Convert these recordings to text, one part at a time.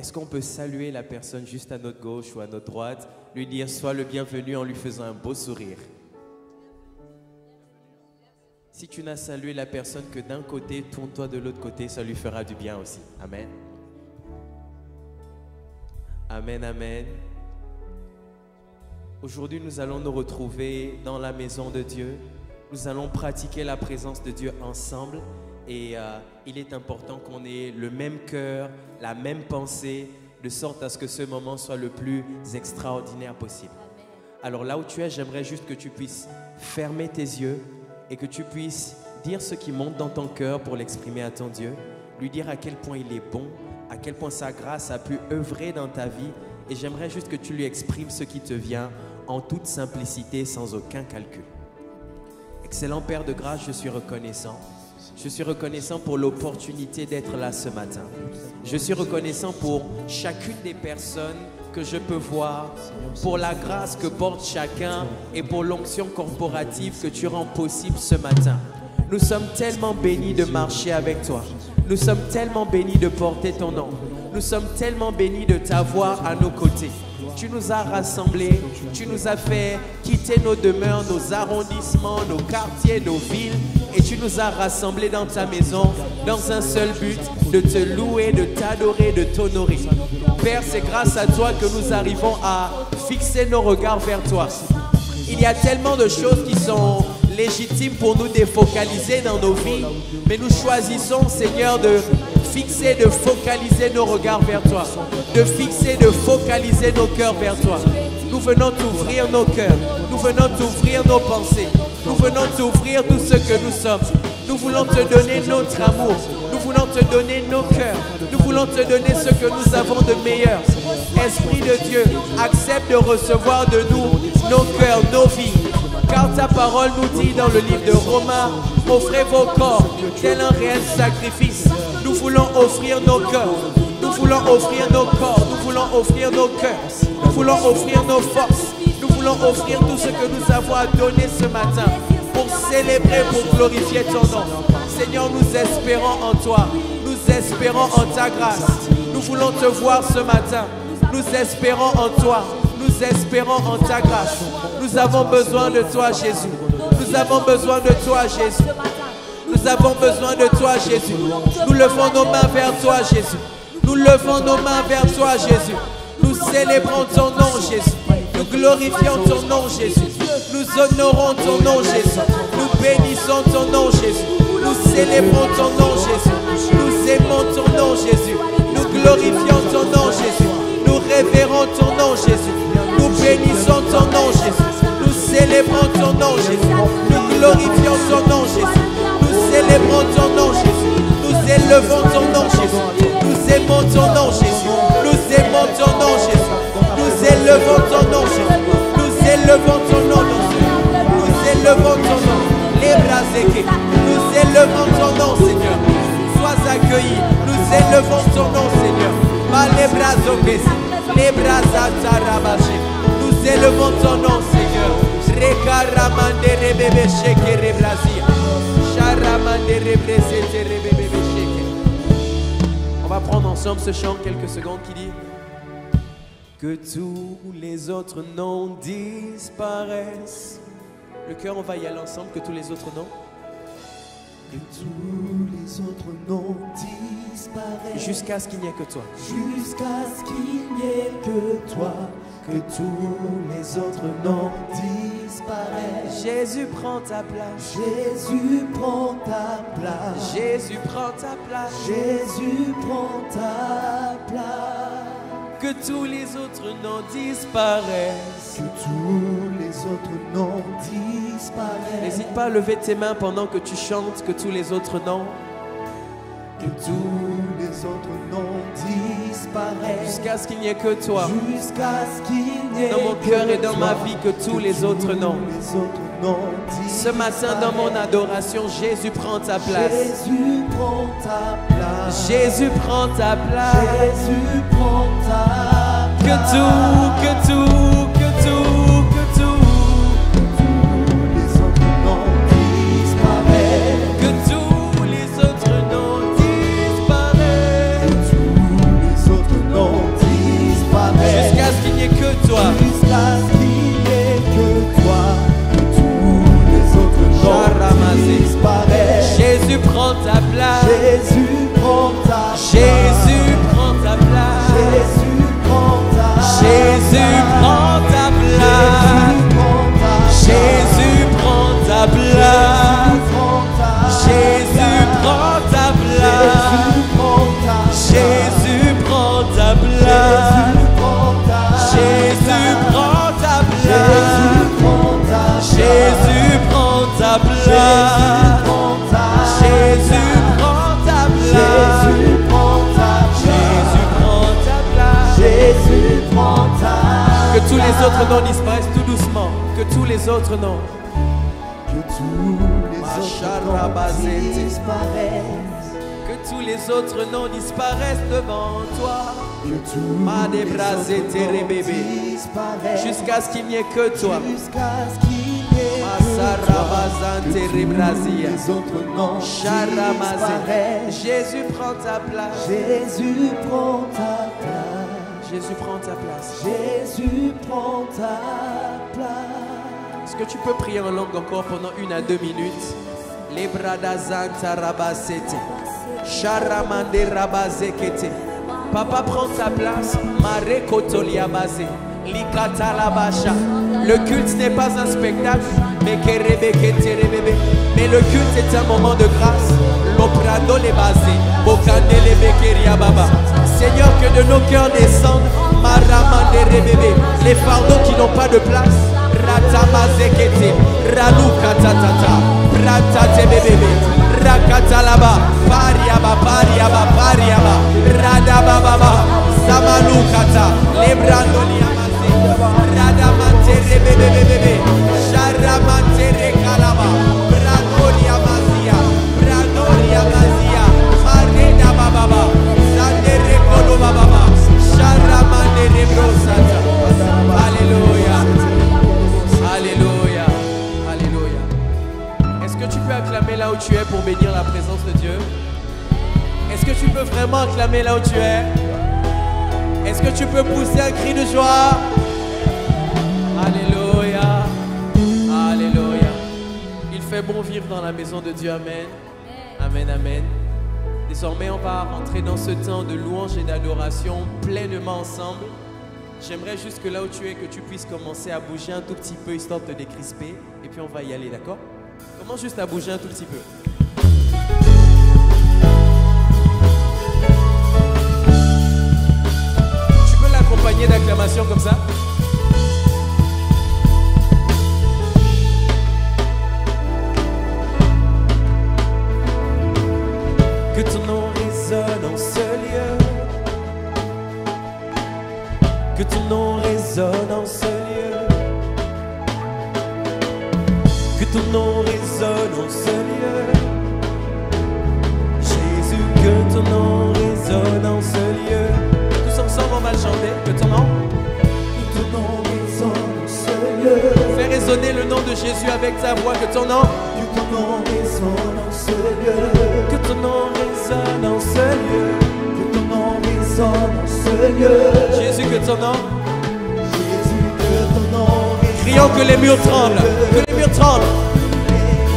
est-ce qu'on peut saluer la personne juste à notre gauche ou à notre droite, lui dire sois le bienvenu en lui faisant un beau sourire. Si tu n'as salué la personne que d'un côté, tourne-toi de l'autre côté, ça lui fera du bien aussi. Amen. Amen, amen. Aujourd'hui, nous allons nous retrouver dans la maison de Dieu. Nous allons pratiquer la présence de Dieu ensemble. Et il est important qu'on ait le même cœur, la même pensée, de sorte à ce que ce moment soit le plus extraordinaire possible. Alors là où tu es, j'aimerais juste que tu puisses fermer tes yeux et que tu puisses dire ce qui monte dans ton cœur pour l'exprimer à ton Dieu, lui dire à quel point il est bon, à quel point sa grâce a pu œuvrer dans ta vie. Et j'aimerais juste que tu lui exprimes ce qui te vient en toute simplicité, sans aucun calcul. Excellent Père de grâce, je suis reconnaissant. Je suis reconnaissant pour l'opportunité d'être là ce matin. Je suis reconnaissant pour chacune des personnes que je peux voir, pour la grâce que porte chacun et pour l'onction corporative que tu rends possible ce matin. Nous sommes tellement bénis de marcher avec toi. Nous sommes tellement bénis de porter ton nom. Nous sommes tellement bénis de t'avoir à nos côtés. Tu nous as rassemblés, tu nous as fait quitter nos demeures, nos arrondissements, nos quartiers, nos villes. Et tu nous as rassemblés dans ta maison, dans un seul but, de te louer, de t'adorer, de t'honorer. Père, c'est grâce à toi que nous arrivons à fixer nos regards vers toi. Il y a tellement de choses qui sont légitimes pour nous défocaliser dans nos vies, mais nous choisissons, Seigneur, de fixer, de focaliser nos regards vers toi, de fixer, de focaliser nos cœurs vers toi. Nous venons t'ouvrir nos cœurs, nous venons t'ouvrir nos pensées, nous venons t'ouvrir tout ce que nous sommes. Nous voulons te donner notre amour, nous voulons te donner nos cœurs, nous voulons te donner ce que nous avons de meilleur. Esprit de Dieu, accepte de recevoir de nous nos cœurs, nos vies. Car ta parole nous dit dans le livre de Romains, offrez vos corps tel un réel sacrifice. Nous voulons offrir nos cœurs, nous voulons offrir nos corps, nous voulons offrir nos cœurs, nous voulons offrir nos forces, nous voulons offrir tout ce que nous avons à donner ce matin pour célébrer, pour glorifier ton nom. Seigneur, nous espérons en toi, nous espérons en ta grâce. Nous voulons te voir ce matin, nous espérons en toi, nous espérons en ta grâce. Nous avons besoin de toi, Jésus. Nous avons besoin de toi, Jésus. Nous avons besoin de toi, Jésus. Nous levons nos mains vers toi, Jésus. Nous levons nos mains vers toi, Jésus. Nous célébrons ton nom, Jésus. Nous glorifions ton nom, Jésus. Nous honorons ton nom, Jésus. Nous bénissons ton nom, Jésus. Nous célébrons ton nom, Jésus. Nous aimons ton nom, Jésus. Nous glorifions ton nom, Jésus. Nous révérons ton nom, Jésus. Nous bénissons ton nom, Jésus. Nous célébrons ton nom, Jésus. Nous glorifions ton nom, Jésus. Nous célébrons ton nom, Jésus. Nous élevons ton nom, Jésus. Nous aimons ton nom, Jésus. Nous aimons ton nom, Jésus. Nous élevons ton nom, Jésus. Nous élevons ton nom, Jésus. Nous élevons ton nom. Les bras équés. Nous élevons ton nom, Seigneur. Sois accueilli. Nous élevons ton nom, Seigneur. Les bras oqués. Les bras atarabaché. Nous élevons ton nom, Seigneur. Rekaramande rebebe sheke reblasia. Sharamande rebrese rebebe sheke. On va prendre ensemble ce chant quelques secondes qui dit que tous les autres noms disparaissent. Le cœur, on va y aller ensemble, que tous les autres noms. Que tous les autres noms disparaissent. Jusqu'à ce qu'il n'y ait que toi. Jusqu'à ce qu'il n'y ait que toi. Que tous les autres noms disparaissent. Jésus prend ta place. Jésus prend ta place. Jésus prend ta place. Jésus prend ta place. Que tous les autres noms disparaissent. Que tous les autres noms disparaissent. N'hésite pas à lever tes mains pendant que tu chantes que tous les autres noms. Que tous les autres noms disparaissent. Jusqu'à ce qu'il n'y ait que toi. Jusqu'à ce qu'il n'y ait dans mon cœur et dans ma vie, que tous les autres noms. Ce matin dans mon adoration, Jésus prend ta place. Jésus prend ta place. Jésus prend ta place. Jésus prend ta place. Que tout, que tout, que tout, que tout. Tous les autres noms place. Jésus prend ta place. Jésus prend ta place. Jésus prend ta place. Jésus prend ta Que tous les autres noms disparaissent tout doucement. Que tous les autres noms. Que tous les autres noms disparaissent. Que tous les autres noms disparaissent devant toi. Que tous les autres noms disparaissent. Jusqu'à ce qu'il n'y ait que toi. Jusqu'à ce qu'il n'y ait que toi. Que tous les autres noms disparaissent. Jésus prend ta place. Jésus prend ta place. Jésus prend ta place. Jésus prend ta place. Est-ce que tu peux prier en langue encore pendant 1 à 2 minutes? Les bradazanta rabasete. Charamande rabazekete. Papa prend ta place. Mare kotoliabase. Likata labasha. Le culte n'est pas un spectacle, mais le culte est un moment de grâce. Loprado les basé. Bokande les bekeria baba. Seigneur, que de nos cœurs descendent Maramande rebebe, les fardeaux qui n'ont pas de place. Ratamazekete, Ralukatatata, Ratate bebebe, Rakatalaba, Pariaba, Pariaba, Pariaba, Radababa, Samalukata, Lebrandoliamase, Radamante rebebe, Sharamante rekalaba, Brandoliamazia, Brandoliamazia, Mareda bababa. Alléluia. Alléluia. Alléluia. Est-ce que tu peux acclamer là où tu es pour bénir la présence de Dieu? Est-ce que tu peux vraiment acclamer là où tu es? Est-ce que tu peux pousser un cri de joie? Alléluia. Alléluia. Il fait bon vivre dans la maison de Dieu. Amen. Amen, amen. Désormais, on va rentrer dans ce temps de louange et d'adoration pleinement ensemble. J'aimerais juste que là où tu es, que tu puisses commencer à bouger un tout petit peu, histoire de te décrisper. Et puis on va y aller, d'accord? Commence juste à bouger un tout petit peu. Tu peux l'accompagner d'acclamations comme ça? Que ton nom résonne en ce lieu. Que ton nom résonne en ce lieu. Que ton nom résonne en ce lieu. Jésus, que ton nom résonne en ce lieu. Tous ensemble, on va le chanter. Que ton nom. Que ton nom résonne en ce lieu. Fais résonner le nom de Jésus avec ta voix. Que ton nom. Que ton nom résonne en ce lieu. Que ton nom résonne en ce lieu. Que ton nom résonne en ce lieu. Jésus, que ton nom. Jésus, que ton nom résonne. Crions que les murs tremblent. Que les murs tremblent.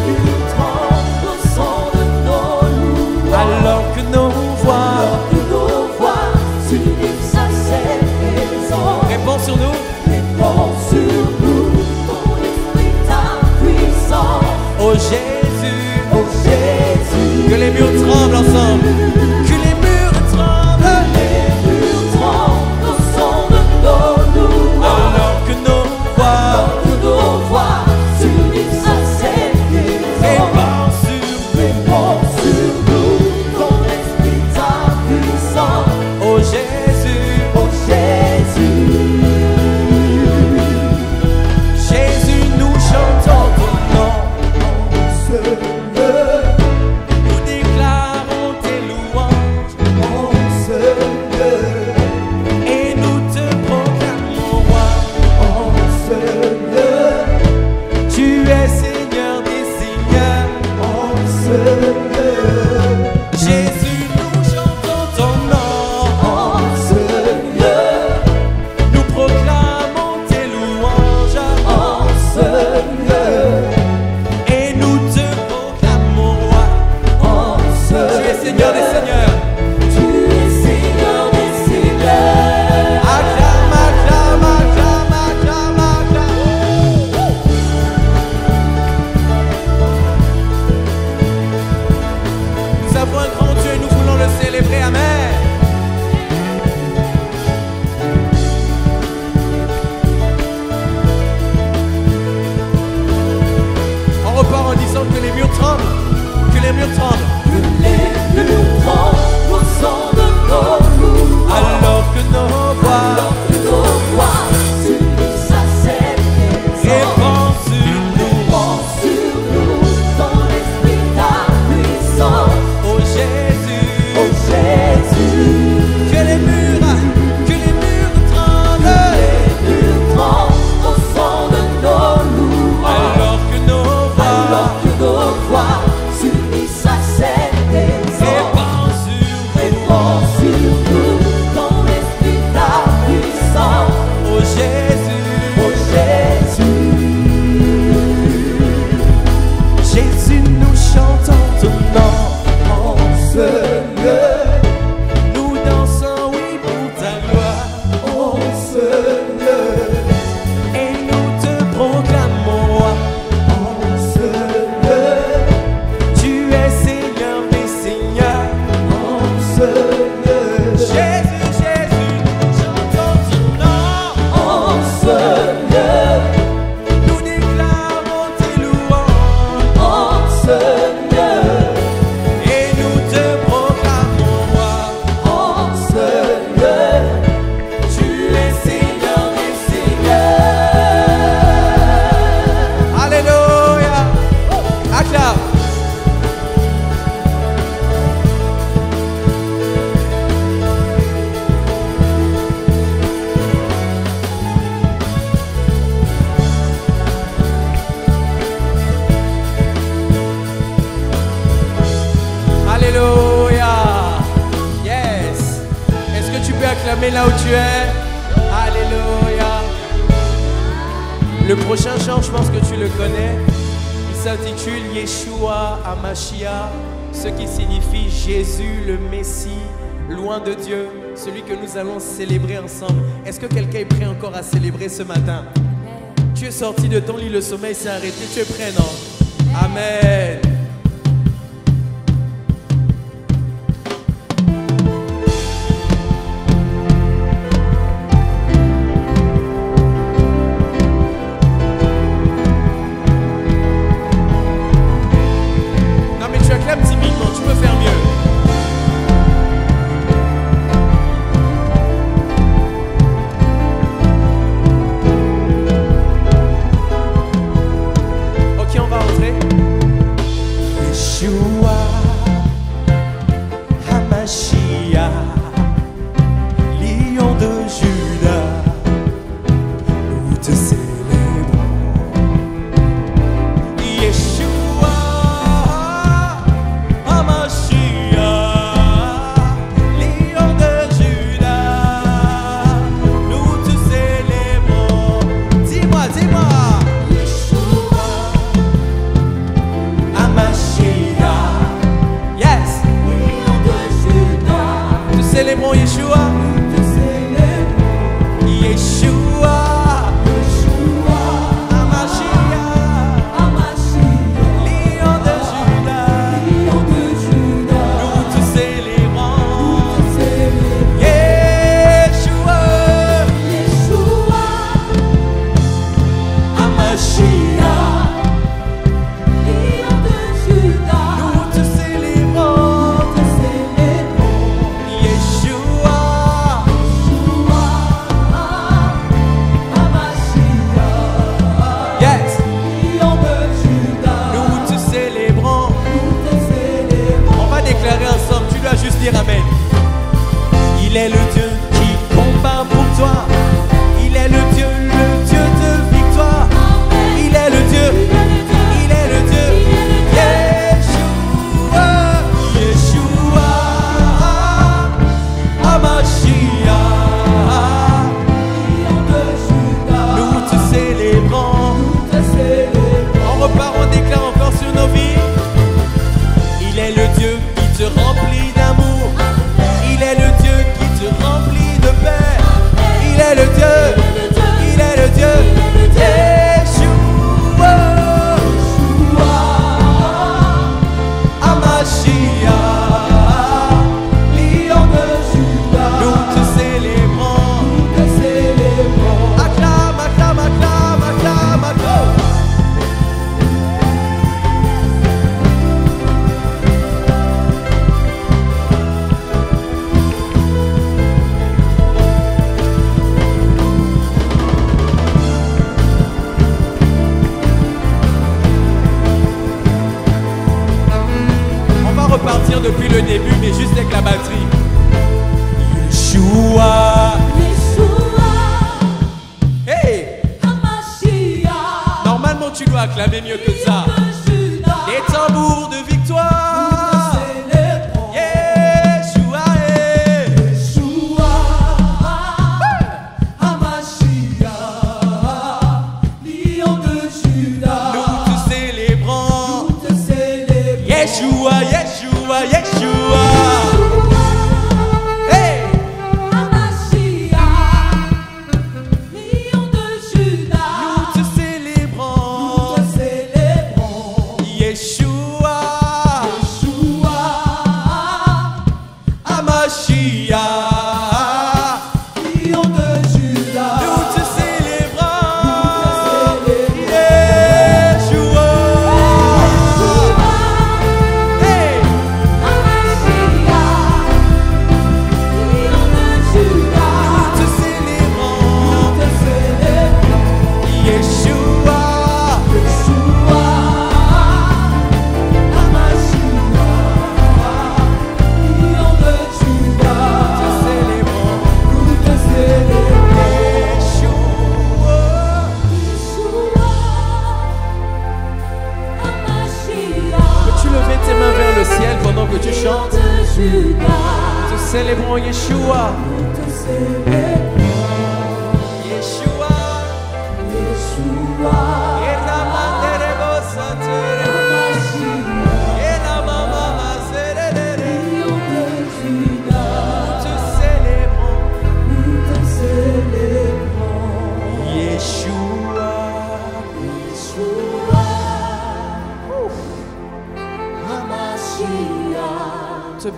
Les murs tremblent au son de nos louanges. Alors que nos voix s'unissent à cette maison. répond sur nous. Répond sur nous. Ton esprit, ta puissance. Oh Jésus. Oh Jésus. Que les murs tremblent ensemble. Que les murs tremblent. Les murs tremblent au son de nos louanges. Alors que nos voix s'unissent à cette maison. répond sur nous. Ton esprit, ta puissance. Oh Jésus. Oh Jésus. Jésus, nous chantons ton nom. Ce l'acclamer là où tu es. Alléluia. Le prochain chant, je pense que tu le connais. Il s'intitule Yeshua HaMashiach, ce qui signifie Jésus le Messie, loin de Dieu, celui que nous allons célébrer ensemble. Est-ce que quelqu'un est prêt encore à célébrer ce matin? Tu es sorti de ton lit, le sommeil s'est arrêté. Tu es prêt, non? Amen. Célébrons Yeshua. Yeshua. HaMashiach. Lion de Juda. Nous te célébrons. Yeshua. HaMashiach. Lion de Juda. Nous te célébrons. Juste dire Amen. Il est le Dieu qui combat pour toi. Il est le Dieu de victoire. Il est le Dieu, il est le Dieu. Yeshua, Yeshua, HaMashiach. Nous te célébrons. On repart, on déclare encore sur nos vies. Il est le Dieu qui te remplit d'amour. Il est le Dieu qui te remplit de paix. Il est le Dieu, il est le Dieu. Yeshua, HaMashiach, Lion de Juda. Nous te célébrons. Acclame, acclame, acclame, acclame, acclame. Repartir depuis le début, mais juste avec la batterie. Yeshua. Hey. Normalement, tu dois acclamer mieux que ça. Les tambours de victoire. Yeshua. Lion de Juda. Nous te célébrons. Yeshua, Yeshua, Yeshua. Hey! HaMashiach, Lion de Juda. Nous te célébrons.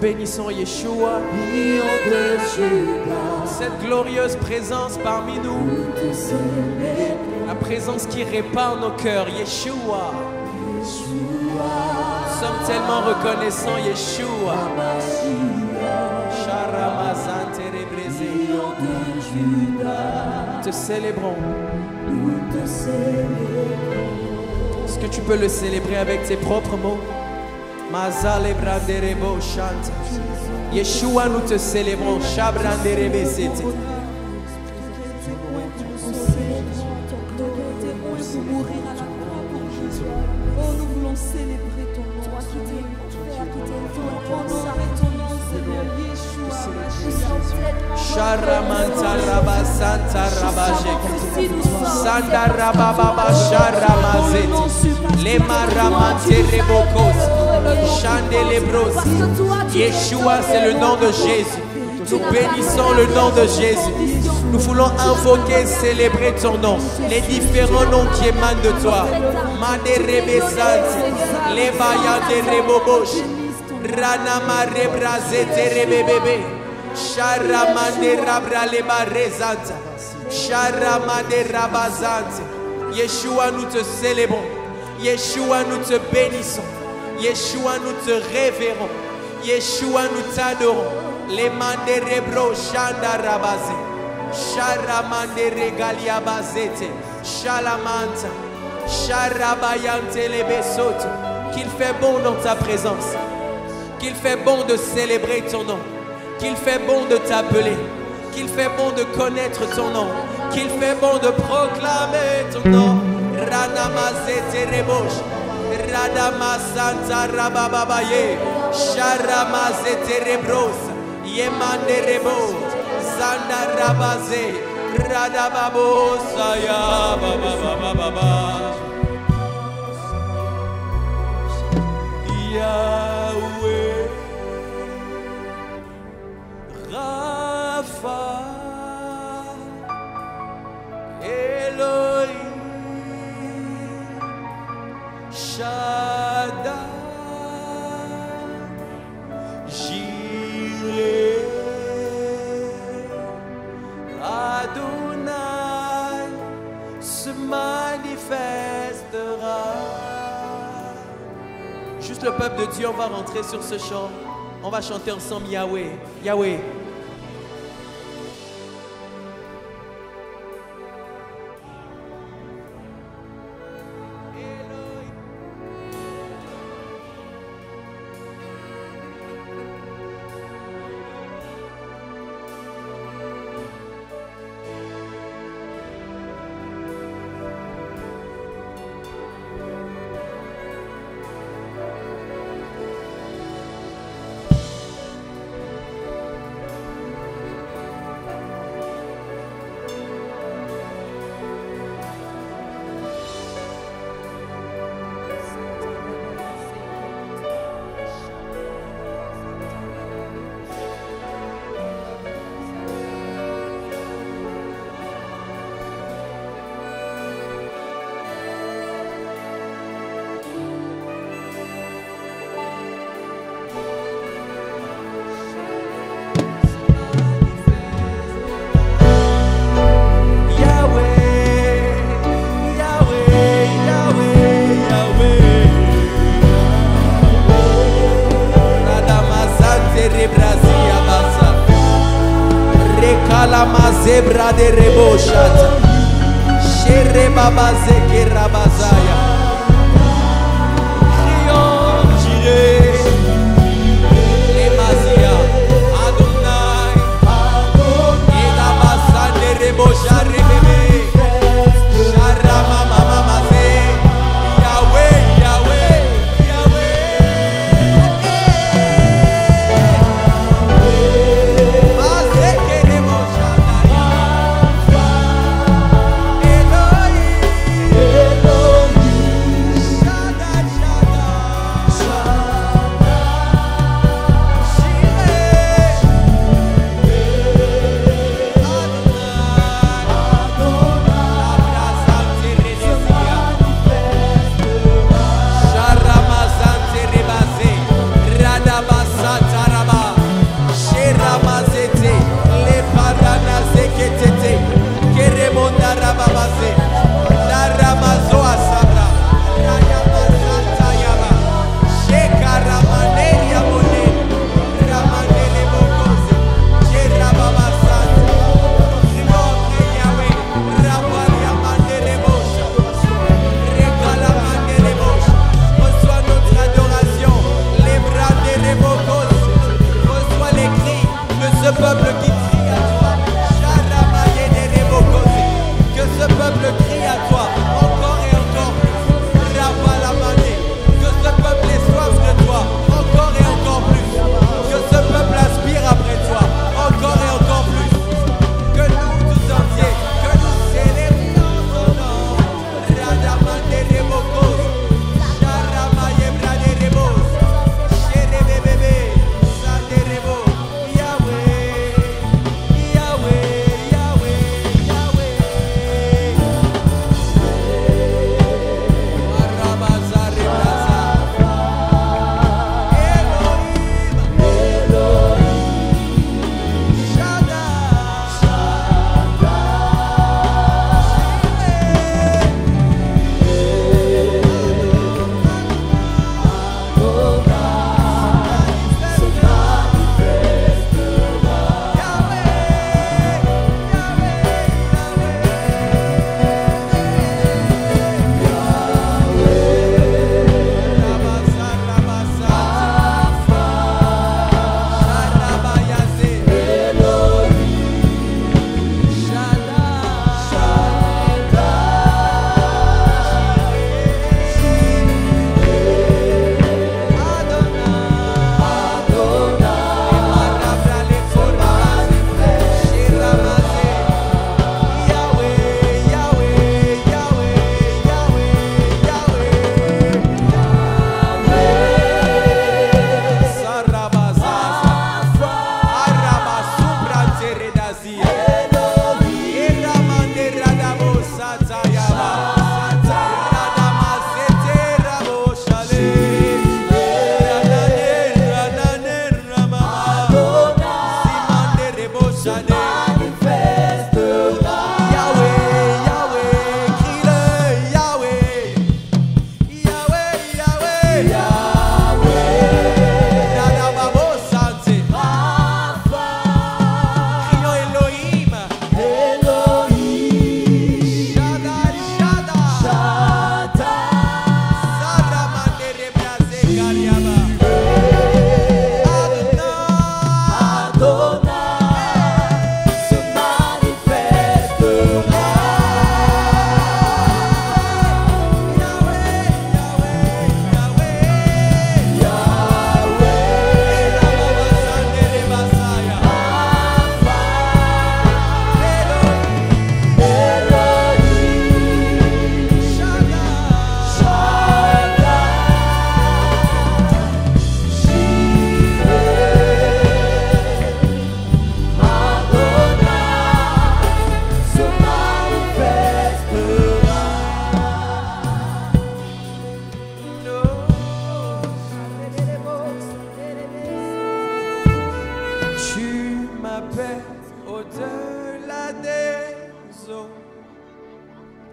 bénissons Yeshua. Lion de Juda, Cette glorieuse présence parmi nous. nous te célébrons. La présence qui répand nos cœurs. Yeshua. Yeshua, Nous sommes tellement reconnaissants. Yeshua. Mashiach, Sharamazan Terebreze. Lion de Juda, Nous te célébrons. nous te célébrons. Est-ce que tu peux le célébrer avec tes propres mots? Mazale branderebo chante. Yeshua, nous te célébrons. Shabranderebe sete. Nous voulons célébrer ton nom, toi qui t'es honorer ton nom, Seigneur Yeshua. Sharamanta raba santa rabajek. Sanda rababa sharamazeti. Lema ramante rebokos. Chandelebros. Yeshua, c'est le nom de Jésus. Nous bénissons le nom de Jésus. Nous voulons invoquer, célébrer ton nom. Les différents noms qui émanent de toi. Maderebe santi. Lebayante rebobosh. Ranama rebrazete rebebebe. Sharamande rabra leba rezanta. Sharamande rabazante. Yeshua, nous te célébrons. Yeshua, nous te bénissons. Yeshua, nous te révérons. Yeshua, nous t'adorons. Les mande rebro shanda rabaze. Sharamande regalia bazete. Shalamanta. Sharabayante lebesoto. Qu'il fait bon dans ta présence. Qu'il fait bon de célébrer ton nom. Qu'il fait bon de t'appeler. Qu'il fait bon de connaître ton nom. Qu'il fait bon de proclamer ton nom. Ranamazete rebosh. Radama Santa Rababaye. Sharamazete rebros. Yemande rebo. Zanda rabaze. Radababo saya baba baba baba. Yahweh Rapha Elohim Shaddai Jireh Adonai se manifestera. Juste le peuple de Dieu, on va rentrer sur ce chant. On va chanter ensemble Yahweh, Yahweh. Zebra de reboshata, shere baba zeke rabazaya, Rion Jireh, Lemazia, Adonai, Edabasa de rebosha rebebe, Sharama mama maze, Yahweh, Yahweh, Yahweh, Mazeke rebosha. Elohim,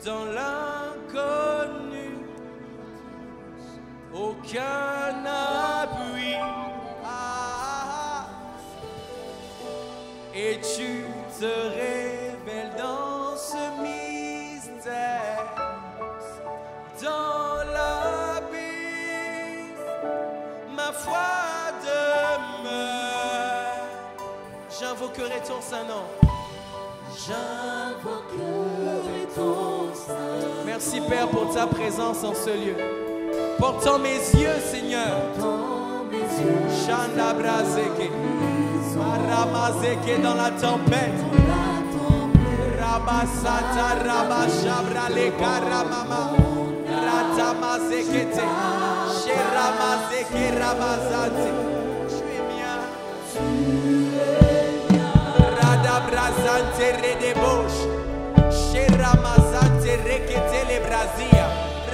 dans l'inconnu, aucun appui. Et tu te révèles dans ce mystère, dans l'abîme, ma foi demeure. J'invoquerai ton saint nom. J'invoquerai ton saint nom. Merci Père pour ta présence en ce lieu. Portant mes yeux, Seigneur. Chanda Brazeke. Aramazeke dans la tempête. Rabasata Rabashabra le Karamama. Ratamazekete. Sheramazeke Rabazate. Tu es mien. Radabrazante Redebosh. Sheramazante Rekete le Brazia.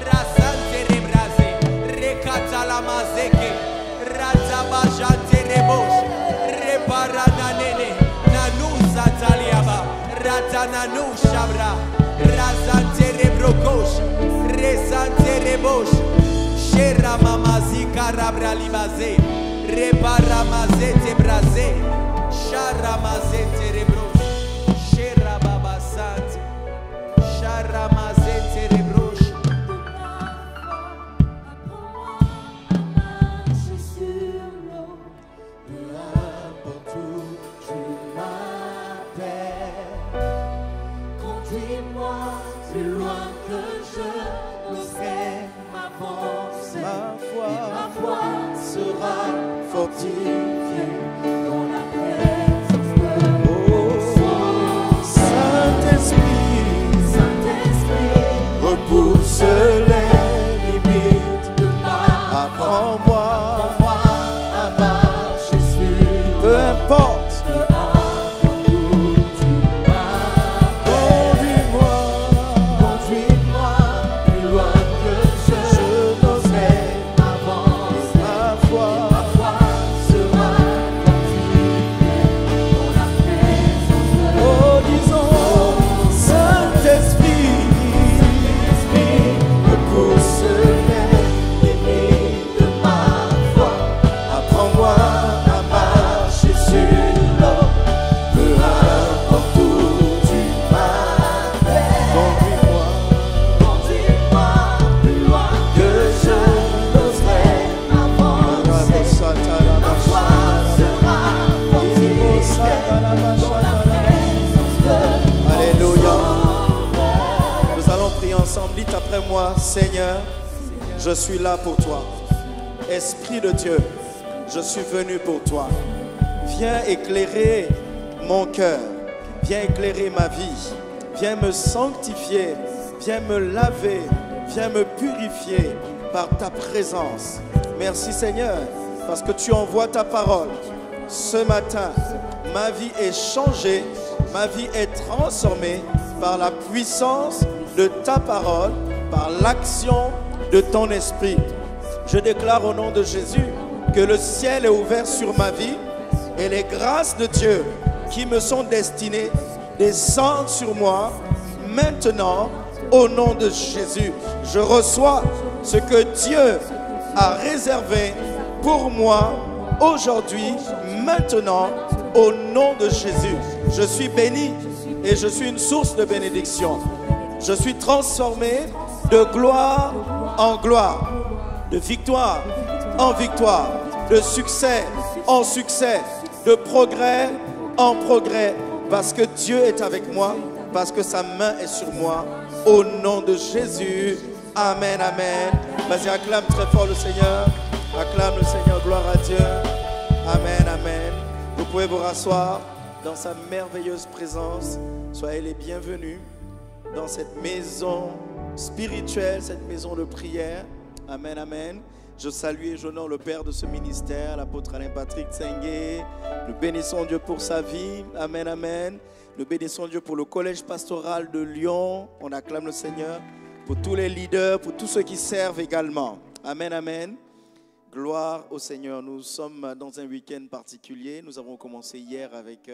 Rasante Rebraze. Rekata la Mazeke. Ratabajante Rebosh. Reparananene. Nanusa Taliaba. Ratananu Shabra. Razante Rebrokosh. Resante Rebosh. Shera Mamazika Rabra Libaze. Reparamazete Braze. Sharamazete Rebrosh. Shera Babasante. Sharamazete Rebrosh. Plus loin que je n'oserais m'avancer, ma foi sera fortifiée dans la présence de Saint-Esprit, repousse les limites de ma apprends-moi à marcher sur, peu importe. Dites après moi, Seigneur, je suis là pour toi. Esprit de Dieu, je suis venu pour toi. Viens éclairer mon cœur. Viens éclairer ma vie. Viens me sanctifier. Viens me laver. Viens me purifier par ta présence. Merci Seigneur, parce que tu envoies ta parole. Ce matin, ma vie est changée. Ma vie est transformée par la puissance de ta parole, par l'action de ton esprit. Je déclare au nom de Jésus que le ciel est ouvert sur ma vie et les grâces de Dieu qui me sont destinées descendent sur moi maintenant au nom de Jésus. Je reçois ce que Dieu a réservé pour moi aujourd'hui, maintenant, au nom de Jésus. Je suis béni et je suis une source de bénédiction. Je suis transformé de gloire en gloire, de victoire en victoire, de succès en succès, de progrès en progrès, parce que Dieu est avec moi, parce que sa main est sur moi, au nom de Jésus. Amen, amen. Vas-y, acclame très fort le Seigneur. Acclame le Seigneur, gloire à Dieu. Amen, amen. Vous pouvez vous rasseoir dans sa merveilleuse présence. Soyez les bienvenus dans cette maison spirituelle, cette maison de prière. Amen, amen. Je salue et j'honore le père de ce ministère, l'apôtre Alain Patrick Tsengue. Nous bénissons Dieu pour sa vie. Amen, amen. Nous bénissons Dieu pour le collège pastoral de Lyon. On acclame le Seigneur pour tous les leaders, pour tous ceux qui servent également. Amen, amen. Gloire au Seigneur. Nous sommes dans un week-end particulier. Nous avons commencé hier avec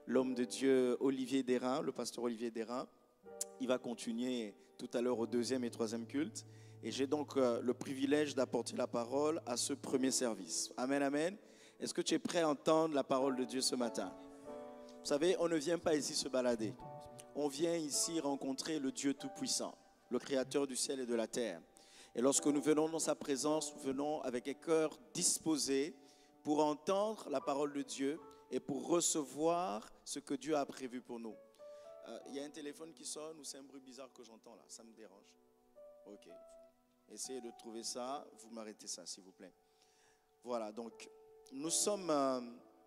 l'homme de Dieu Olivier Derain, le pasteur Olivier Derain. Il va continuer tout à l'heure au deuxième et troisième culte. Et j'ai donc le privilège d'apporter la parole à ce premier service. Amen, amen. Est-ce que tu es prêt à entendre la parole de Dieu ce matin? Vous savez, on ne vient pas ici se balader. On vient ici rencontrer le Dieu Tout-Puissant, le Créateur du ciel et de la terre. Et lorsque nous venons dans sa présence, nous venons avec un cœur disposé pour entendre la parole de Dieu et pour recevoir ce que Dieu a prévu pour nous. Il y a un téléphone qui sonne ou c'est un bruit bizarre que j'entends là? Ça me dérange. Ok. Essayez de trouver ça. Vous m'arrêtez ça, s'il vous plaît. Voilà, donc nous sommes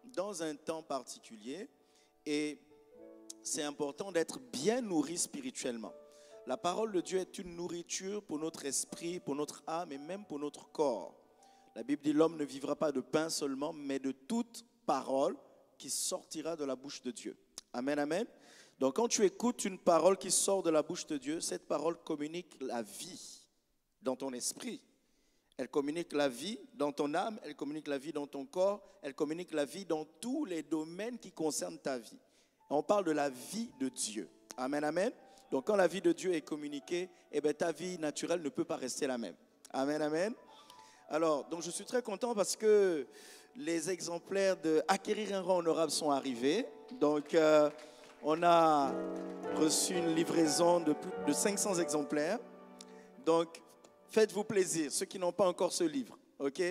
dans un temps particulier et c'est important d'être bien nourri spirituellement. La parole de Dieu est une nourriture pour notre esprit, pour notre âme et même pour notre corps. La Bible dit l'homme ne vivra pas de pain seulement, mais de toute parole qui sortira de la bouche de Dieu. Amen, amen. Donc quand tu écoutes une parole qui sort de la bouche de Dieu, cette parole communique la vie dans ton esprit. Elle communique la vie dans ton âme, elle communique la vie dans ton corps, elle communique la vie dans tous les domaines qui concernent ta vie. On parle de la vie de Dieu. Amen, amen. Donc quand la vie de Dieu est communiquée, eh bien, ta vie naturelle ne peut pas rester la même. Amen, amen. Alors, donc je suis très content parce que les exemplaires de Acquérir un rang honorable sont arrivés. Donc, on a reçu une livraison de plus de 500 exemplaires. Donc, faites-vous plaisir, ceux qui n'ont pas encore ce livre. Ok?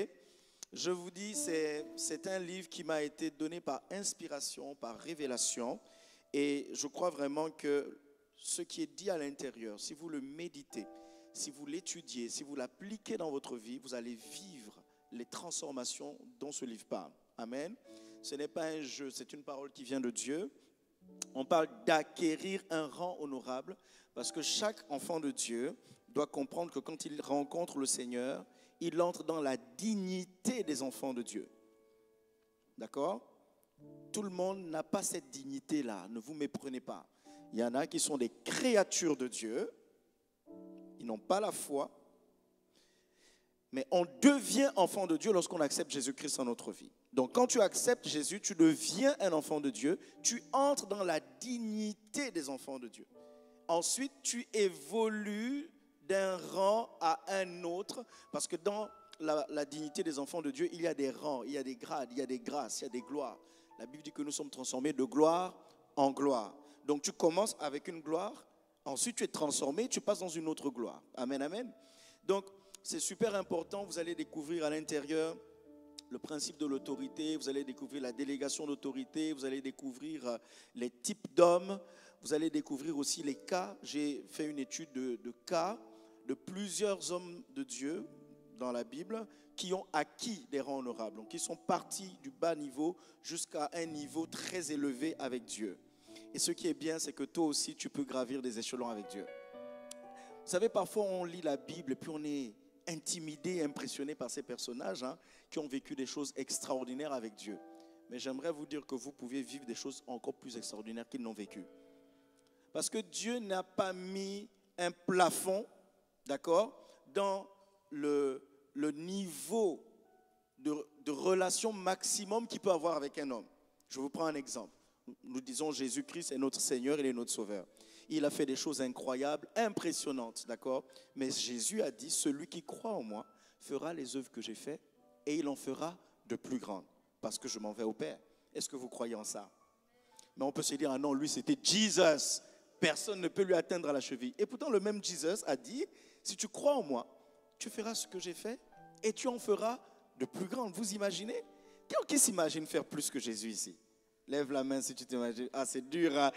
Je vous dis, c'est un livre qui m'a été donné par inspiration, par révélation. Et je crois vraiment que ce qui est dit à l'intérieur, si vous le méditez, si vous l'étudiez, si vous l'appliquez dans votre vie, vous allez vivre les transformations dont ce livre parle. Amen. Ce n'est pas un jeu, c'est une parole qui vient de Dieu. On parle d'acquérir un rang honorable parce que chaque enfant de Dieu doit comprendre que quand il rencontre le Seigneur, il entre dans la dignité des enfants de Dieu. D'accord? Tout le monde n'a pas cette dignité-là, ne vous méprenez pas. Il y en a qui sont des créatures de Dieu, ils n'ont pas la foi, mais on devient enfant de Dieu lorsqu'on accepte Jésus-Christ dans notre vie. Donc quand tu acceptes Jésus, tu deviens un enfant de Dieu, tu entres dans la dignité des enfants de Dieu. Ensuite, tu évolues d'un rang à un autre, parce que dans la dignité des enfants de Dieu, il y a des rangs, il y a des grades, il y a des grâces, il y a des gloires. La Bible dit que nous sommes transformés de gloire en gloire. Donc tu commences avec une gloire, ensuite tu es transformé, tu passes dans une autre gloire. Amen, amen. Donc c'est super important, vous allez découvrir à l'intérieur le principe de l'autorité, vous allez découvrir la délégation d'autorité, vous allez découvrir les types d'hommes, vous allez découvrir aussi les cas. J'ai fait une étude de cas de plusieurs hommes de Dieu dans la Bible qui ont acquis des rangs honorables, donc qui sont partis du bas niveau jusqu'à un niveau très élevé avec Dieu. Et ce qui est bien, c'est que toi aussi, tu peux gravir des échelons avec Dieu. Vous savez, parfois on lit la Bible et puis on est intimidé, impressionné par ces personnages qui ont vécu des choses extraordinaires avec Dieu. Mais j'aimerais vous dire que vous pouvez vivre des choses encore plus extraordinaires qu'ils n'ont vécues. Parce que Dieu n'a pas mis un plafond, d'accord, dans le niveau de relation maximum qu'il peut avoir avec un homme. Je vous prends un exemple. Nous disons Jésus-Christ est notre Seigneur, il est notre Sauveur. Il a fait des choses incroyables, impressionnantes, d'accord? Mais Jésus a dit, celui qui croit en moi fera les œuvres que j'ai faites et il en fera de plus grandes parce que je m'en vais au Père. Est-ce que vous croyez en ça? Mais on peut se dire, ah non, lui c'était Jesus. Personne ne peut lui atteindre à la cheville. Et pourtant le même Jesus a dit, si tu crois en moi, tu feras ce que j'ai fait et tu en feras de plus grandes. Vous imaginez? Qui s'imagine faire plus que Jésus ici? Lève la main si tu t'imagines. Ah, c'est dur. Hein?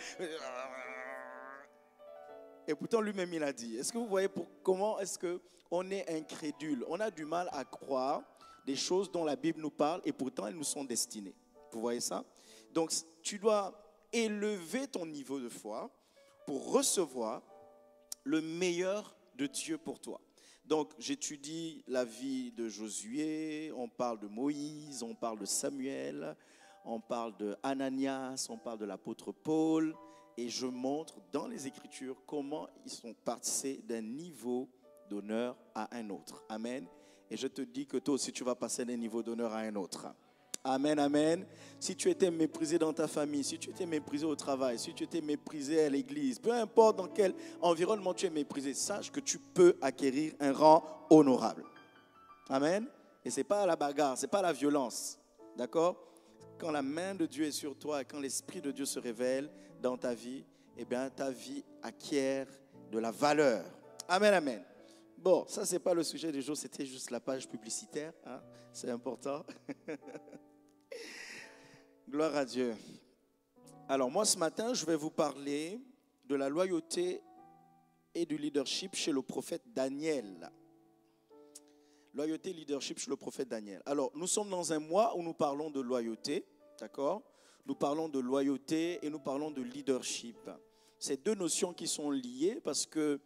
Et pourtant, lui-même, il a dit. Est-ce que vous voyez comment est-ce qu'on est incrédule? On a du mal à croire des choses dont la Bible nous parle et pourtant, elles nous sont destinées. Vous voyez ça? Donc, tu dois élever ton niveau de foi pour recevoir le meilleur de Dieu pour toi. Donc, j'étudie la vie de Josué, on parle de Moïse, on parle de Samuel, on parle de Ananias, on parle de l'apôtre Paul, et je montre dans les Écritures comment ils sont passés d'un niveau d'honneur à un autre. Amen. Et je te dis que toi aussi, tu vas passer d'un niveau d'honneur à un autre. Amen, amen. Si tu étais méprisé dans ta famille, si tu étais méprisé au travail, si tu étais méprisé à l'église, peu importe dans quel environnement tu es méprisé, sache que tu peux acquérir un rang honorable. Amen. Et ce n'est pas la bagarre, ce n'est pas la violence. D'accord? Quand la main de Dieu est sur toi et quand l'Esprit de Dieu se révèle dans ta vie, eh bien, ta vie acquiert de la valeur. Amen, amen. Bon, ça, ce n'est pas le sujet du jour, c'était juste la page publicitaire. Hein? C'est important. Gloire à Dieu. Alors, moi, ce matin, je vais vous parler de la loyauté et du leadership chez le prophète Daniel. Loyauté et leadership chez le prophète Daniel. Alors, nous sommes dans un mois où nous parlons de loyauté, d'accord? Nous parlons de loyauté et nous parlons de leadership. C'est deux notions qui sont liées parce que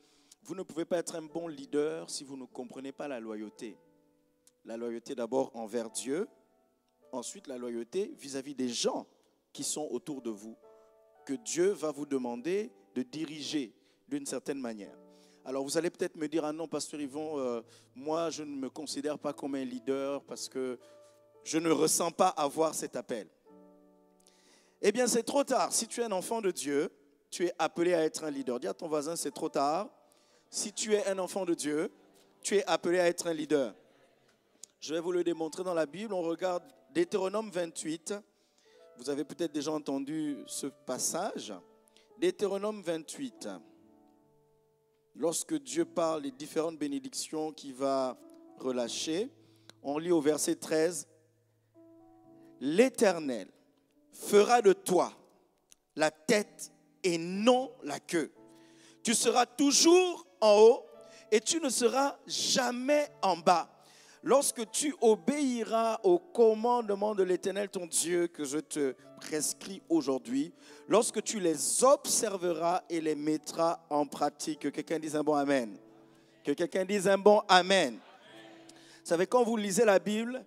vous ne pouvez pas être un bon leader si vous ne comprenez pas la loyauté. La loyauté d'abord envers Dieu, ensuite la loyauté vis-à-vis des gens qui sont autour de vous, que Dieu va vous demander de diriger d'une certaine manière. Alors vous allez peut-être me dire, ah non, pasteur Yvon, moi je ne me considère pas comme un leader parce que je ne ressens pas avoir cet appel. Eh bien c'est trop tard. Si tu es un enfant de Dieu, tu es appelé à être un leader. Dis à ton voisin, c'est trop tard. Si tu es un enfant de Dieu, tu es appelé à être un leader. Je vais vous le démontrer dans la Bible. On regarde Deutéronome 28. Vous avez peut-être déjà entendu ce passage. Deutéronome 28. Lorsque Dieu parle des différentes bénédictions qu'il va relâcher, on lit au verset 13. L'Éternel fera de toi la tête et non la queue. Tu seras toujours en haut et tu ne seras jamais en bas. Lorsque tu obéiras aux commandements de l'Éternel ton Dieu que je te prescris aujourd'hui, lorsque tu les observeras et les mettras en pratique. Que quelqu'un dise un bon amen. Que quelqu'un dise un bon amen. Vous savez, quand vous lisez la Bible,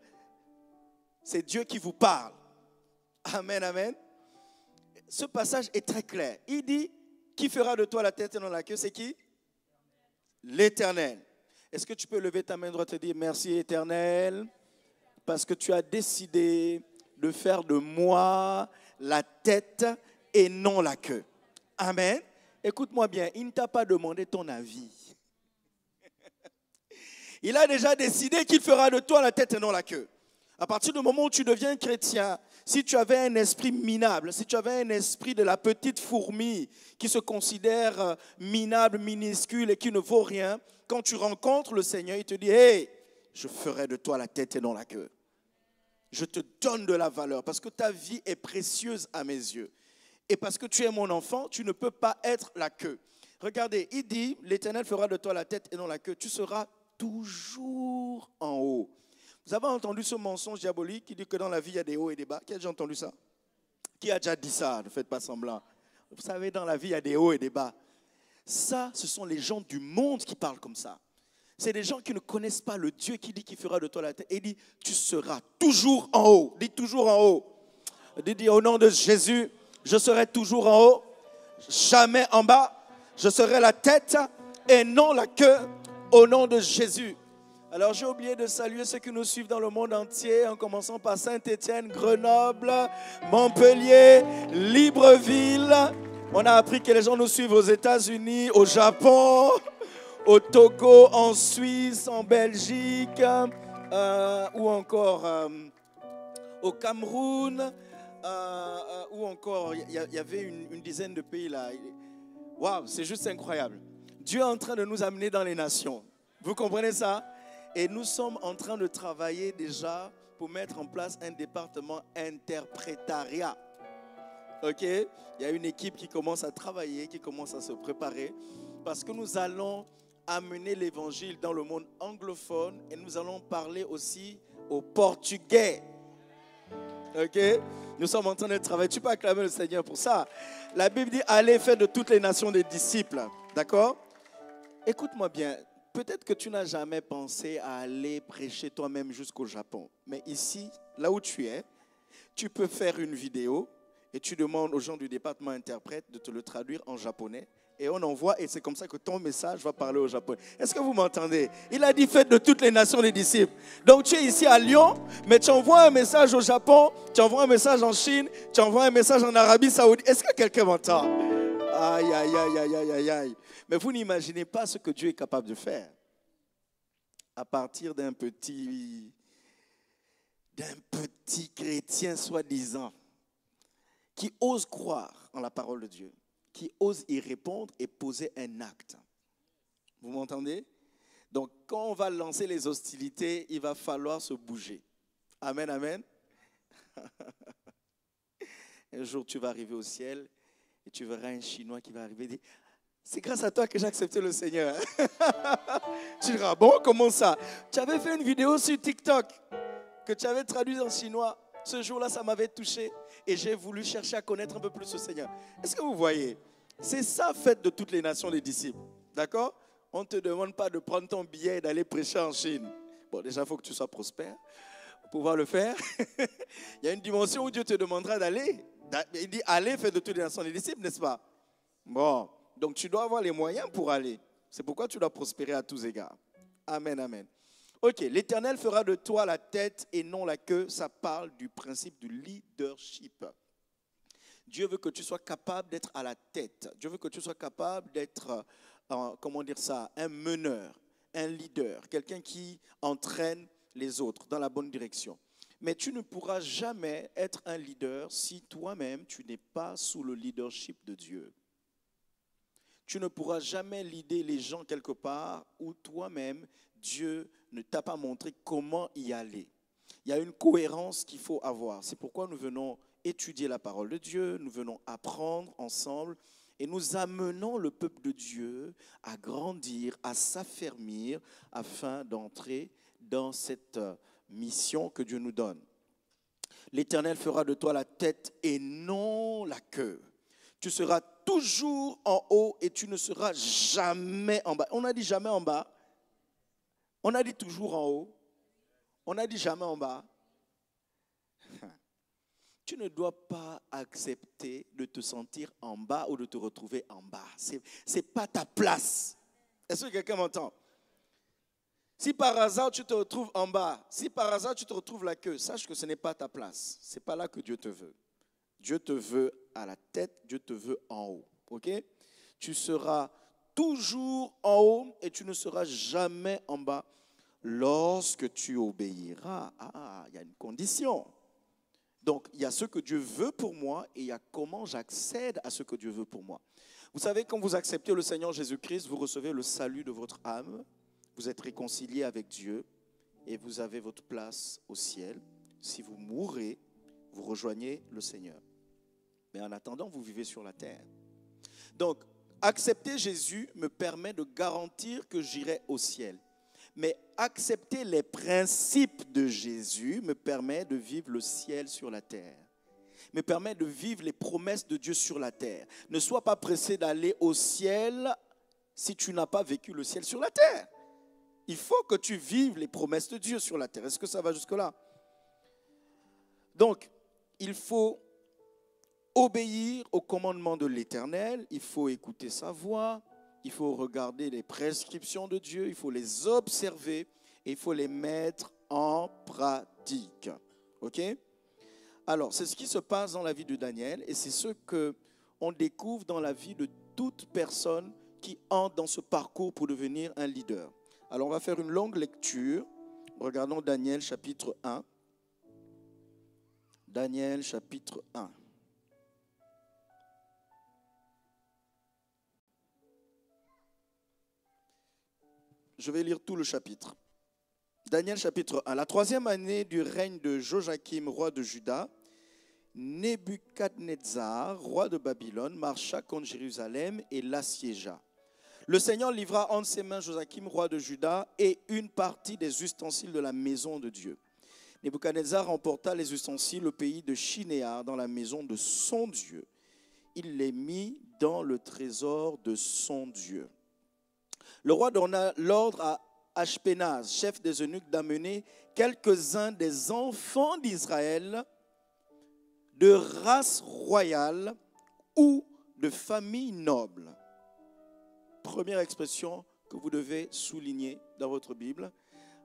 c'est Dieu qui vous parle. Amen, amen. Ce passage est très clair. Il dit, qui fera de toi la tête et non la queue? C'est qui? L'Éternel. Est-ce que tu peux lever ta main droite et dire merci Éternel parce que tu as décidé de faire de moi la tête et non la queue. Amen. Écoute-moi bien, il ne t'a pas demandé ton avis. Il a déjà décidé qu'il fera de toi la tête et non la queue. À partir du moment où tu deviens chrétien, si tu avais un esprit minable, si tu avais un esprit de la petite fourmi qui se considère minable, minuscule et qui ne vaut rien, quand tu rencontres le Seigneur, il te dit « Hey, je ferai de toi la tête et non la queue. Je te donne de la valeur parce que ta vie est précieuse à mes yeux. Et parce que tu es mon enfant, tu ne peux pas être la queue. » Regardez, il dit « L'Éternel fera de toi la tête et non la queue. Tu seras toujours en haut. » Vous avez entendu ce mensonge diabolique qui dit que dans la vie, il y a des hauts et des bas? Qui a déjà entendu ça? Qui a déjà dit ça? Ne faites pas semblant. Vous savez, dans la vie, il y a des hauts et des bas. Ça, ce sont les gens du monde qui parlent comme ça. C'est des gens qui ne connaissent pas le Dieu qui dit qu'il fera de toi la tête. Et il dit, tu seras toujours en haut. Dis toujours en haut. Dis au nom de Jésus, je serai toujours en haut, jamais en bas. Je serai la tête et non la queue au nom de Jésus. Alors, j'ai oublié de saluer ceux qui nous suivent dans le monde entier, en commençant par Saint-Étienne, Grenoble, Montpellier, Libreville. On a appris que les gens nous suivent aux États-Unis, au Japon, au Togo, en Suisse, en Belgique, ou encore au Cameroun, ou encore, il y avait une dizaine de pays là. Waouh, c'est juste incroyable. Dieu est en train de nous amener dans les nations. Vous comprenez ça? Et nous sommes en train de travailler déjà pour mettre en place un département interprétariat. Ok? Il y a une équipe qui commence à travailler, qui commence à se préparer, parce que nous allons amener l'évangile dans le monde anglophone et nous allons parler aussi au portugais. Ok? Nous sommes en train de travailler. Tu peux acclamer le Seigneur pour ça. La Bible dit, allez faire de toutes les nations des disciples. D'accord? Écoute-moi bien. Peut-être que tu n'as jamais pensé à aller prêcher toi-même jusqu'au Japon. Mais ici, là où tu es, tu peux faire une vidéo et tu demandes aux gens du département interprète de te le traduire en japonais. Et on envoie, et c'est comme ça que ton message va parler au japonais. Est-ce que vous m'entendez? Il a dit faites de toutes les nations des disciples. Donc tu es ici à Lyon, mais tu envoies un message au Japon, tu envoies un message en Chine, tu envoies un message en Arabie Saoudite. Est-ce que quelqu'un m'entend? Aïe, aïe, aïe, aïe, aïe, aïe, aïe. Mais vous n'imaginez pas ce que Dieu est capable de faire à partir d'un petit chrétien soi-disant qui ose croire en la parole de Dieu, qui ose y répondre et poser un acte. Vous m'entendez? Donc, quand on va lancer les hostilités, il va falloir se bouger. Amen, amen. Un jour, tu vas arriver au ciel et tu verras un Chinois qui va arriver et dire « C'est grâce à toi que j'ai accepté le Seigneur. » Tu diras « Bon, comment ça? Tu avais fait une vidéo sur TikTok que tu avais traduite en chinois. Ce jour-là, ça m'avait touché et j'ai voulu chercher à connaître un peu plus le Seigneur. » Est-ce que vous voyez? C'est ça, fête de toutes les nations des disciples. D'accord? On ne te demande pas de prendre ton billet et d'aller prêcher en Chine. Bon, déjà, il faut que tu sois prospère pour pouvoir le faire. Il y a une dimension où Dieu te demandera d'aller. Il dit, allez, faites de toutes les nations des disciples, n'est-ce pas? Bon, donc tu dois avoir les moyens pour aller. C'est pourquoi tu dois prospérer à tous égards. Amen, amen. Ok, l'Éternel fera de toi la tête et non la queue. Ça parle du principe du leadership. Dieu veut que tu sois capable d'être à la tête. Dieu veut que tu sois capable d'être, comment dire ça, un meneur, un leader, quelqu'un qui entraîne les autres dans la bonne direction. Mais tu ne pourras jamais être un leader si toi-même tu n'es pas sous le leadership de Dieu. Tu ne pourras jamais leader les gens quelque part où toi-même Dieu ne t'a pas montré comment y aller. Il y a une cohérence qu'il faut avoir. C'est pourquoi nous venons étudier la parole de Dieu, nous venons apprendre ensemble et nous amenons le peuple de Dieu à grandir, à s'affermir afin d'entrer dans cette mission que Dieu nous donne. L'Éternel fera de toi la tête et non la queue. Tu seras toujours en haut et tu ne seras jamais en bas. On a dit jamais en bas. On a dit toujours en haut. On a dit jamais en bas. Tu ne dois pas accepter de te sentir en bas ou de te retrouver en bas. Ce n'est pas ta place. Est-ce que quelqu'un m'entend? Si par hasard tu te retrouves en bas, si par hasard tu te retrouves la queue, sache que ce n'est pas ta place. Ce n'est pas là que Dieu te veut. Dieu te veut à la tête, Dieu te veut en haut. Ok? Tu seras toujours en haut et tu ne seras jamais en bas lorsque tu obéiras. Ah, il y a une condition. Donc, il y a ce que Dieu veut pour moi et il y a comment j'accède à ce que Dieu veut pour moi. Vous savez, quand vous acceptez le Seigneur Jésus-Christ, vous recevez le salut de votre âme, vous êtes réconcilié avec Dieu et vous avez votre place au ciel. Si vous mourrez, vous rejoignez le Seigneur. Mais en attendant, vous vivez sur la terre. Donc, accepter Jésus me permet de garantir que j'irai au ciel. Mais accepter les principes de Jésus me permet de vivre le ciel sur la terre. Me permet de vivre les promesses de Dieu sur la terre. Ne sois pas pressé d'aller au ciel si tu n'as pas vécu le ciel sur la terre. Il faut que tu vives les promesses de Dieu sur la terre. Est-ce que ça va jusque-là? Donc, il faut obéir au commandement de l'Éternel. Il faut écouter sa voix. Il faut regarder les prescriptions de Dieu, il faut les observer et il faut les mettre en pratique. Ok? Alors, c'est ce qui se passe dans la vie de Daniel et c'est ce qu'on découvre dans la vie de toute personne qui entre dans ce parcours pour devenir un leader. Alors, on va faire une longue lecture. Regardons Daniel chapitre 1. Daniel chapitre 1. Je vais lire tout le chapitre. Daniel chapitre 1. La 3e année du règne de Joachim, roi de Juda, Nebuchadnezzar, roi de Babylone, marcha contre Jérusalem et l'assiégea. Le Seigneur livra entre ses mains Joachim, roi de Juda, et une partie des ustensiles de la maison de Dieu. Nebuchadnezzar emporta les ustensiles au pays de Shinéar, dans la maison de son Dieu. Il les mit dans le trésor de son Dieu. Le roi donna l'ordre à Ashpenaz, chef des eunuques, d'amener quelques-uns des enfants d'Israël de race royale ou de famille noble. Première expression que vous devez souligner dans votre Bible.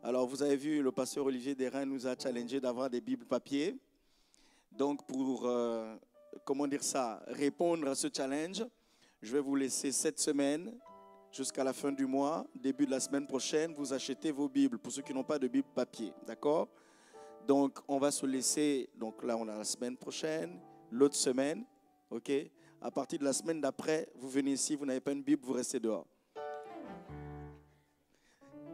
Alors, vous avez vu, le pasteur Olivier Desreins nous a challengé d'avoir des Bibles papier. Donc, pour, répondre à ce challenge, je vais vous laisser cette semaine, jusqu'à la fin du mois, début de la semaine prochaine, vous achetez vos Bibles, pour ceux qui n'ont pas de Bible papier, d'accord? Donc, on va se laisser, donc là, on a la semaine prochaine, l'autre semaine, ok? À partir de la semaine d'après, vous venez ici, vous n'avez pas une Bible, vous restez dehors.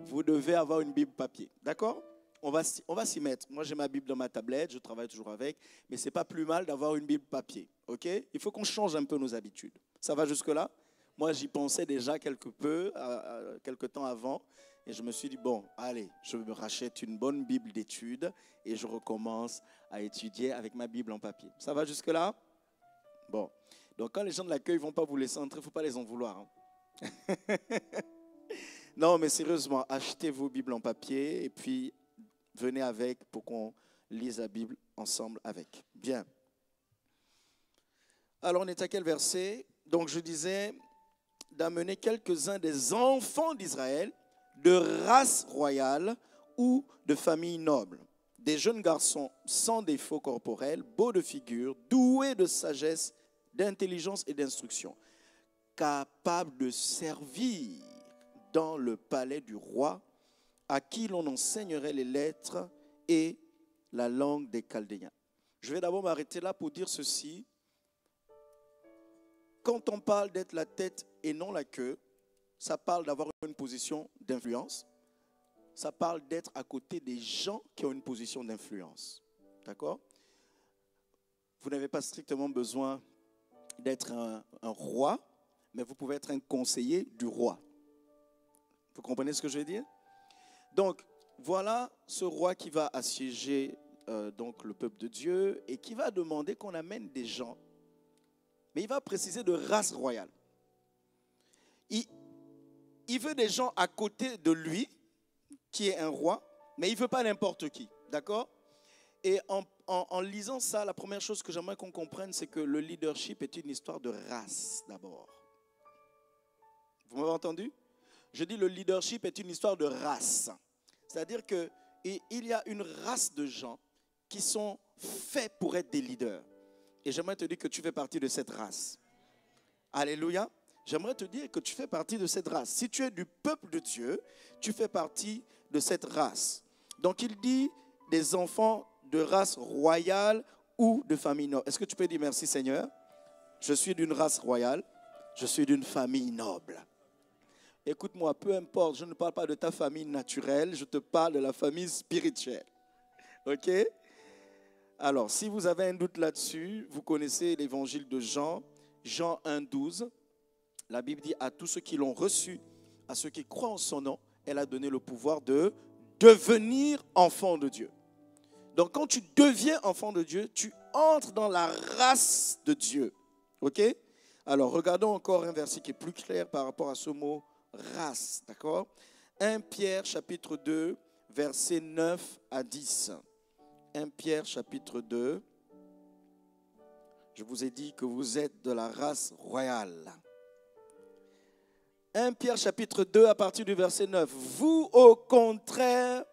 Vous devez avoir une Bible papier, d'accord? On va s'y mettre. Moi, j'ai ma Bible dans ma tablette, je travaille toujours avec, mais ce n'est pas plus mal d'avoir une Bible papier, ok? Il faut qu'on change un peu nos habitudes. Ça va jusque-là? Moi, j'y pensais déjà quelque temps avant, et je me suis dit, bon, allez, je me rachète une bonne Bible d'études, et je recommence à étudier avec ma Bible en papier. Ça va jusque-là? Bon. Donc, quand les gens de l'accueil ne vont pas vous laisser entrer, il ne faut pas les en vouloir. Hein. Non, mais sérieusement, achetez vos Bibles en papier, et puis venez avec pour qu'on lise la Bible ensemble avec. Bien. Alors, on est à quel verset? Donc, je disais d'amener quelques-uns des enfants d'Israël de race royale ou de famille noble. Des jeunes garçons sans défaut corporel, beaux de figure, doués de sagesse, d'intelligence et d'instruction, capables de servir dans le palais du roi, à qui l'on enseignerait les lettres et la langue des Chaldéens. Je vais d'abord m'arrêter là pour dire ceci. Quand on parle d'être la tête et non la queue, ça parle d'avoir une position d'influence. Ça parle d'être à côté des gens qui ont une position d'influence. D'accord? Vous n'avez pas strictement besoin d'être un roi, mais vous pouvez être un conseiller du roi. Vous comprenez ce que je veux dire? Donc, voilà ce roi qui va assiéger donc le peuple de Dieu et qui va demander qu'on amène des gens. Mais il va préciser de race royale. Il veut des gens à côté de lui, qui est un roi, mais il ne veut pas n'importe qui. D'accord? Et en lisant ça, la première chose que j'aimerais qu'on comprenne, c'est que le leadership est une histoire de race d'abord. Vous m'avez entendu? Je dis le leadership est une histoire de race. C'est-à-dire qu'il y a une race de gens qui sont faits pour être des leaders. Et j'aimerais te dire que tu fais partie de cette race. Alléluia. J'aimerais te dire que tu fais partie de cette race. Si tu es du peuple de Dieu, tu fais partie de cette race. Donc il dit des enfants de race royale ou de famille noble. Est-ce que tu peux dire merci Seigneur? Je suis d'une race royale, je suis d'une famille noble. Écoute-moi, peu importe, je ne parle pas de ta famille naturelle, je te parle de la famille spirituelle. Ok? Alors, si vous avez un doute là-dessus, vous connaissez l'évangile de Jean, Jean 1,12. La Bible dit à tous ceux qui l'ont reçu, à ceux qui croient en son nom, elle a donné le pouvoir de devenir enfant de Dieu. Donc, quand tu deviens enfant de Dieu, tu entres dans la race de Dieu. Ok? Alors, regardons encore un verset qui est plus clair par rapport à ce mot race. D'accord? 1 Pierre chapitre 2, versets 9 à 10. 1 Pierre chapitre 2. Je vous ai dit que vous êtes de la race royale. 1 Pierre chapitre 2 à partir du verset 9. Vous au contraire,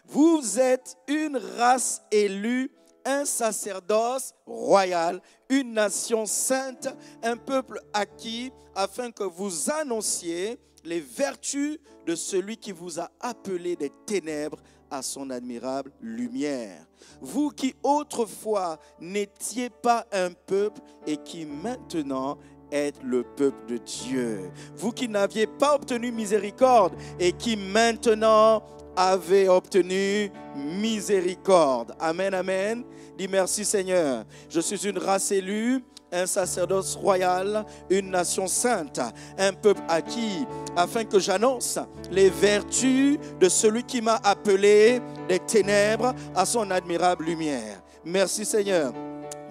vous êtes une race élue, un sacerdoce royal, une nation sainte, un peuple acquis, afin que vous annonciez les vertus de celui qui vous a appelé des ténèbres à son admirable lumière. Vous qui autrefois n'étiez pas un peuple et qui maintenant êtes le peuple de Dieu. Vous qui n'aviez pas obtenu miséricorde et qui maintenant avez obtenu miséricorde. Amen, amen. Dis merci Seigneur. Je suis une race élue, un sacerdoce royal, une nation sainte, un peuple acquis, afin que j'annonce les vertus de celui qui m'a appelé des ténèbres à son admirable lumière. Merci Seigneur.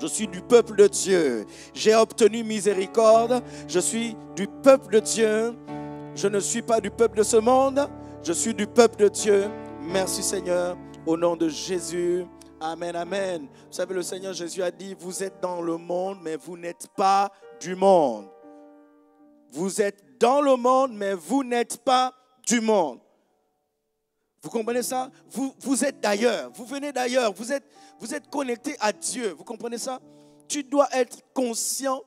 Je suis du peuple de Dieu. J'ai obtenu miséricorde. Je suis du peuple de Dieu. Je ne suis pas du peuple de ce monde. Je suis du peuple de Dieu. Merci Seigneur. Au nom de Jésus. Amen, amen. Vous savez, le Seigneur Jésus a dit, vous êtes dans le monde, mais vous n'êtes pas du monde. Vous êtes dans le monde, mais vous n'êtes pas du monde. Vous comprenez ça? Vous êtes d'ailleurs, vous venez d'ailleurs, vous êtes connecté à Dieu. Vous comprenez ça? Tu dois être conscient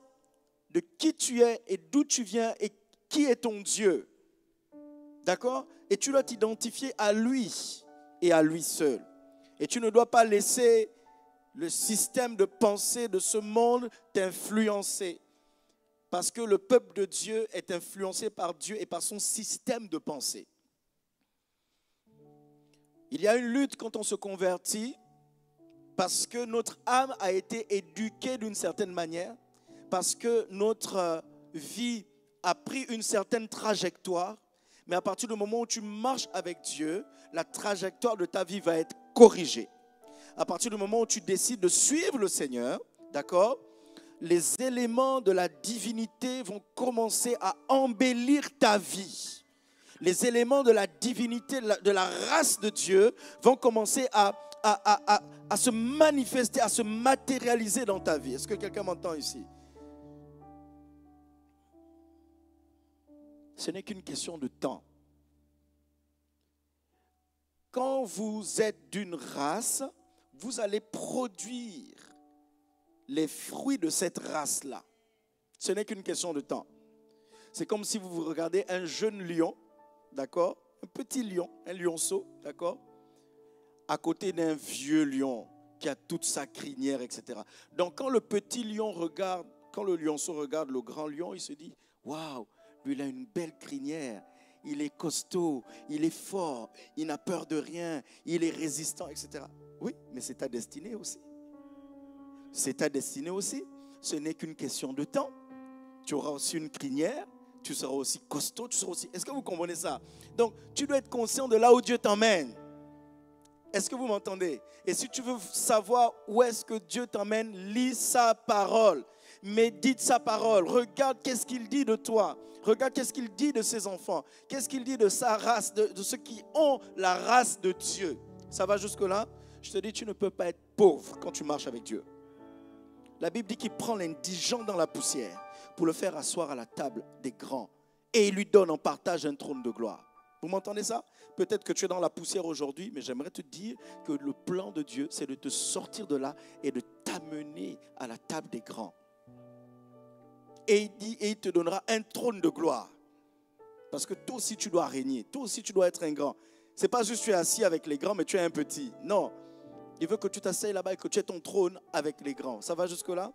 de qui tu es et d'où tu viens et qui est ton Dieu. D'accord? Et tu dois t'identifier à lui et à lui seul. Et tu ne dois pas laisser le système de pensée de ce monde t'influencer. Parce que le peuple de Dieu est influencé par Dieu et par son système de pensée. Il y a une lutte quand on se convertit parce que notre âme a été éduquée d'une certaine manière, parce que notre vie a pris une certaine trajectoire, mais à partir du moment où tu marches avec Dieu, la trajectoire de ta vie va être corrigée. À partir du moment où tu décides de suivre le Seigneur, d'accord, les éléments de la divinité vont commencer à embellir ta vie. Les éléments de la divinité, de la race de Dieu vont commencer à se manifester, à se matérialiser dans ta vie. Est-ce que quelqu'un m'entend ici? Ce n'est qu'une question de temps. Quand vous êtes d'une race, vous allez produire les fruits de cette race-là. Ce n'est qu'une question de temps. C'est comme si vous regardez un jeune lion, d'accord? Un petit lion, un lionceau, d'accord? À côté d'un vieux lion qui a toute sa crinière, etc. Donc quand le petit lion regarde, quand le lionceau regarde le grand lion, il se dit, waouh, lui il a une belle crinière, il est costaud, il est fort, il n'a peur de rien, il est résistant, etc. Oui, mais c'est ta destinée aussi. C'est ta destinée aussi. Ce n'est qu'une question de temps. Tu auras aussi une crinière, tu seras aussi costaud, tu seras aussi... Est-ce que vous comprenez ça? Donc, tu dois être conscient de là où Dieu t'emmène. Est-ce que vous m'entendez? Et si tu veux savoir où est-ce que Dieu t'emmène, lis sa parole. Médite sa parole. Regarde qu'est-ce qu'il dit de toi. Regarde qu'est-ce qu'il dit de ses enfants. Qu'est-ce qu'il dit de sa race, de ceux qui ont la race de Dieu. Ça va jusque-là? Je te dis, tu ne peux pas être pauvre quand tu marches avec Dieu. La Bible dit qu'il prend l'indigent dans la poussière pour le faire asseoir à la table des grands. Et il lui donne en partage un trône de gloire. Vous m'entendez ça? Peut-être que tu es dans la poussière aujourd'hui, mais j'aimerais te dire que le plan de Dieu, c'est de te sortir de là et de t'amener à la table des grands. Et il dit, et il te donnera un trône de gloire. Parce que toi aussi tu dois régner, toi aussi tu dois être un grand. Ce n'est pas juste tu es assis avec les grands, mais tu es un petit. Non. Il veut que tu t'asseyes là-bas et que tu aies ton trône avec les grands. Ça va jusque-là?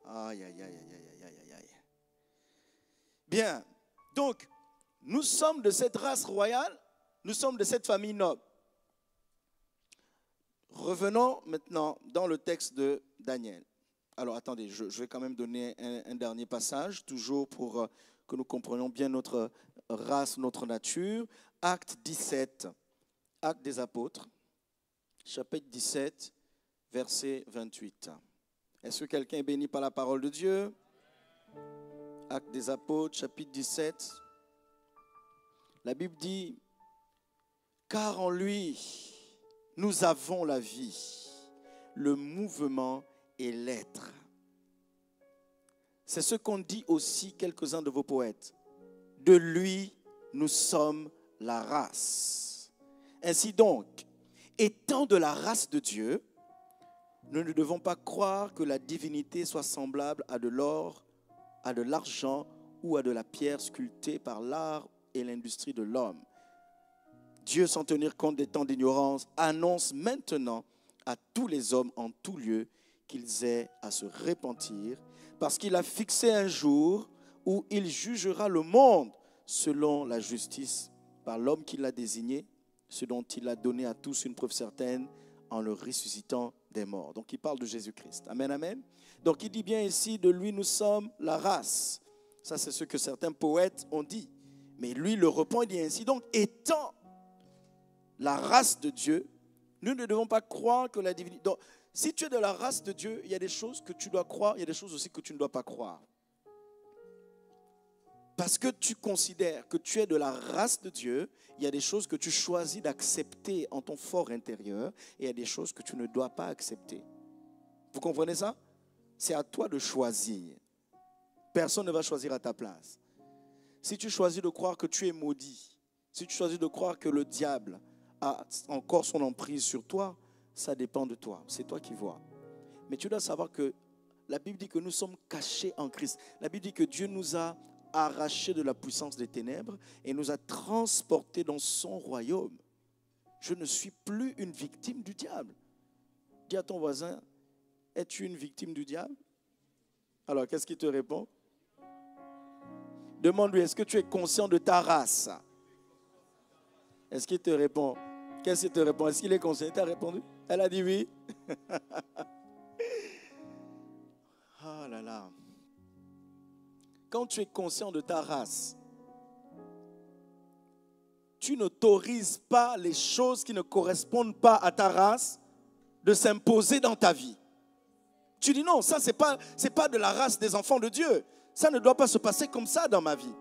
Aïe, aïe, aïe, aïe, aïe, aïe, aïe. Bien. Donc, nous sommes de cette race royale. Nous sommes de cette famille noble. Revenons maintenant dans le texte de Daniel. Alors, attendez, je vais quand même donner un dernier passage, toujours pour que nous comprenions bien notre race, notre nature. Acte 17, Acte des Apôtres. Chapitre 17, verset 28. Est-ce que quelqu'un est béni par la parole de Dieu? Actes des Apôtres, chapitre 17. La Bible dit, car en lui, nous avons la vie, le mouvement et l'être. C'est ce qu'ont dit aussi quelques-uns de vos poètes. De lui, nous sommes la race. Ainsi donc, étant de la race de Dieu, nous ne devons pas croire que la divinité soit semblable à de l'or, à de l'argent ou à de la pierre sculptée par l'art et l'industrie de l'homme. Dieu, sans tenir compte des temps d'ignorance, annonce maintenant à tous les hommes en tout lieu qu'ils aient à se repentir, parce qu'il a fixé un jour où il jugera le monde selon la justice par l'homme qui l'a désigné, ce dont il a donné à tous une preuve certaine en le ressuscitant des morts. Donc il parle de Jésus-Christ. Amen, amen. Donc il dit bien ici, de lui nous sommes la race. Ça c'est ce que certains poètes ont dit. Mais lui le reprend, il dit ainsi, donc étant la race de Dieu, nous ne devons pas croire que la divinité... Donc, si tu es de la race de Dieu, il y a des choses que tu dois croire, il y a des choses aussi que tu ne dois pas croire. Parce que tu considères que tu es de la race de Dieu, il y a des choses que tu choisis d'accepter en ton fort intérieur et il y a des choses que tu ne dois pas accepter. Vous comprenez ça? C'est à toi de choisir. Personne ne va choisir à ta place. Si tu choisis de croire que tu es maudit, si tu choisis de croire que le diable a encore son emprise sur toi, ça dépend de toi. C'est toi qui vois. Mais tu dois savoir que la Bible dit que nous sommes cachés en Christ. La Bible dit que Dieu nous a arrachés de la puissance des ténèbres et nous a transportés dans son royaume. Je ne suis plus une victime du diable. Dis à ton voisin, es-tu une victime du diable? Alors, qu'est-ce qu'il te répond? Demande-lui, est-ce que tu es conscient de ta race? Est-ce qu'il te répond? Qu'est-ce qu'il te répond? Est-ce qu'il est conscient? Il t'a répondu? Elle a dit oui. Oh là là. Quand tu es conscient de ta race, tu n'autorises pas les choses qui ne correspondent pas à ta race de s'imposer dans ta vie. Tu dis non, ça c'est pas de la race des enfants de Dieu. Ça ne doit pas se passer comme ça dans ma vie.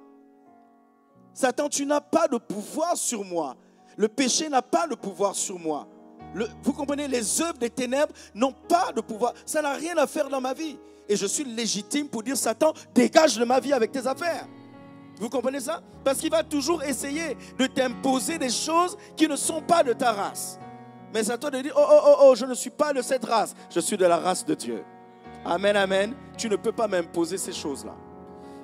Satan, tu n'as pas de pouvoir sur moi. Le péché n'a pas de pouvoir sur moi. Vous comprenez, les œuvres des ténèbres n'ont pas de pouvoir. Ça n'a rien à faire dans ma vie. Et je suis légitime pour dire, Satan, dégage de ma vie avec tes affaires. Vous comprenez ça? Parce qu'il va toujours essayer de t'imposer des choses qui ne sont pas de ta race. Mais c'est à toi de dire, oh, je ne suis pas de cette race. Je suis de la race de Dieu. Amen, amen. Tu ne peux pas m'imposer ces choses-là.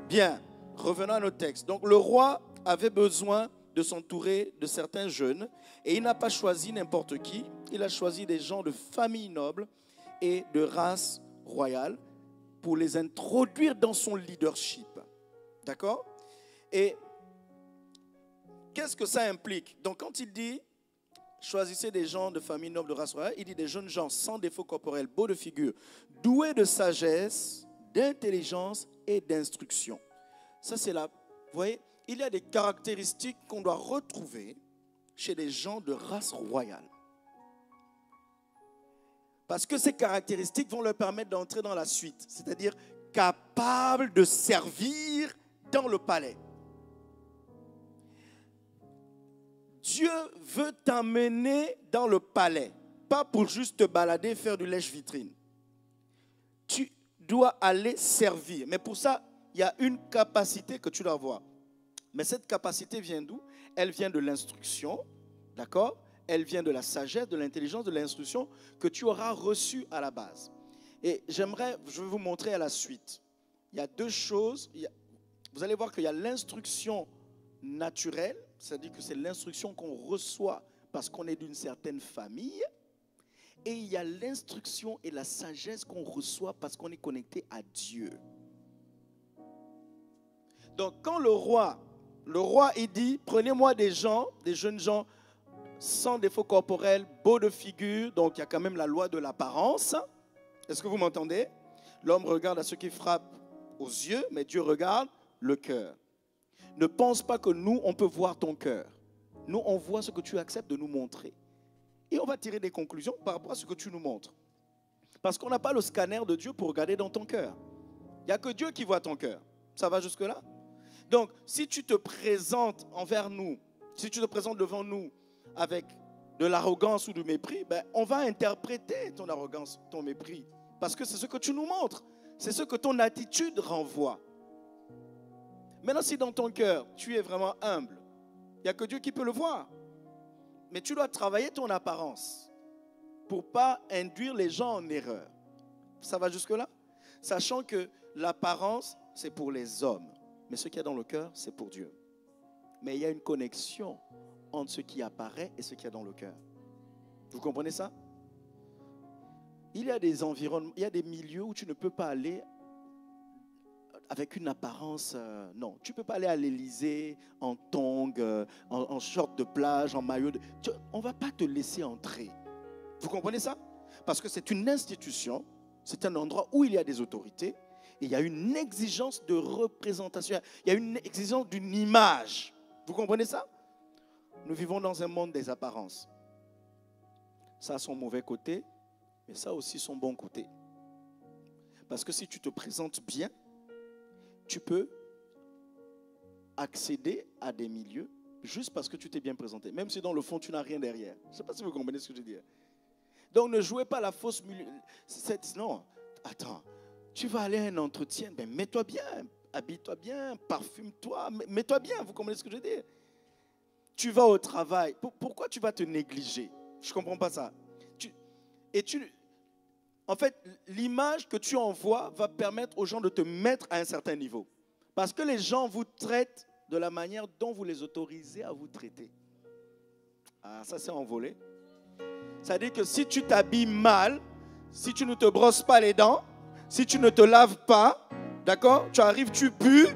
Bien, revenons à notre texte. Donc, le roi avait besoin de s'entourer de certains jeunes et il n'a pas choisi n'importe qui. Il a choisi des gens de famille noble et de race royale pour les introduire dans son leadership. D'accord? Et qu'est-ce que ça implique? Donc, quand il dit choisissez des gens de famille noble, de race royale, il dit des jeunes gens sans défaut corporel, beaux de figure, doués de sagesse, d'intelligence et d'instruction. Ça, c'est là. Vous voyez, il y a des caractéristiques qu'on doit retrouver chez des gens de race royale. Parce que ces caractéristiques vont leur permettre d'entrer dans la suite, c'est-à-dire capables de servir dans le palais. Dieu veut t'amener dans le palais, pas pour juste te balader et faire du lèche-vitrine. Tu dois aller servir. Mais pour ça, il y a une capacité que tu dois avoir. Mais cette capacité vient d'où? Elle vient de l'instruction, d'accord? Elle vient de la sagesse, de l'intelligence, de l'instruction que tu auras reçue à la base. Et je vais vous montrer à la suite. Il y a deux choses. Vous allez voir qu'il y a l'instruction naturelle, c'est-à-dire que c'est l'instruction qu'on reçoit parce qu'on est d'une certaine famille. Et il y a l'instruction et la sagesse qu'on reçoit parce qu'on est connecté à Dieu. Donc quand le roi il dit, prenez-moi des gens, des jeunes gens sans défaut corporel, beaux de figure, donc il y a quand même la loi de l'apparence. Est-ce que vous m'entendez? L'homme regarde à ceux qui frappent aux yeux, mais Dieu regarde le cœur. Ne pense pas que nous, on peut voir ton cœur. Nous, on voit ce que tu acceptes de nous montrer. Et on va tirer des conclusions par rapport à ce que tu nous montres. Parce qu'on n'a pas le scanner de Dieu pour regarder dans ton cœur. Il n'y a que Dieu qui voit ton cœur. Ça va jusque-là? Donc, si tu te présentes envers nous, si tu te présentes devant nous avec de l'arrogance ou du mépris, on va interpréter ton arrogance, ton mépris. Parce que c'est ce que tu nous montres. C'est ce que ton attitude renvoie. Maintenant, si dans ton cœur, tu es vraiment humble, il n'y a que Dieu qui peut le voir. Mais tu dois travailler ton apparence pour ne pas induire les gens en erreur. Ça va jusque-là? Sachant que l'apparence, c'est pour les hommes. Mais ce qu'il y a dans le cœur, c'est pour Dieu. Mais il y a une connexion entre ce qui apparaît et ce qu'il y a dans le cœur. Vous comprenez ça? Il y a des environnements, il y a des milieux où tu ne peux pas aller avec une apparence, non. Tu ne peux pas aller à l'Élysée en tongs, en short de plage, en maillot. On ne va pas te laisser entrer. Vous comprenez ça? Parce que c'est une institution, c'est un endroit où il y a des autorités, et il y a une exigence de représentation, il y a une exigence d'une image. Vous comprenez ça? Nous vivons dans un monde des apparences. Ça a son mauvais côté, mais ça a aussi son bon côté. Parce que si tu te présentes bien, tu peux accéder à des milieux juste parce que tu t'es bien présenté, même si dans le fond, tu n'as rien derrière. Je ne sais pas si vous comprenez ce que je veux dire. Donc, ne jouez pas la fausse milieu. Non, attends, tu vas aller à un entretien, ben, mets-toi bien, habille-toi bien, parfume-toi, mets-toi bien, vous comprenez ce que je veux dire? Tu vas au travail, pourquoi tu vas te négliger? Je ne comprends pas ça. En fait, l'image que tu envoies va permettre aux gens de te mettre à un certain niveau. Parce que les gens vous traitent de la manière dont vous les autorisez à vous traiter. Ah, ça c'est envolé. C'est-à-dire que si tu t'habilles mal, si tu ne te brosses pas les dents, si tu ne te laves pas, d'accord, tu arrives, tu pues,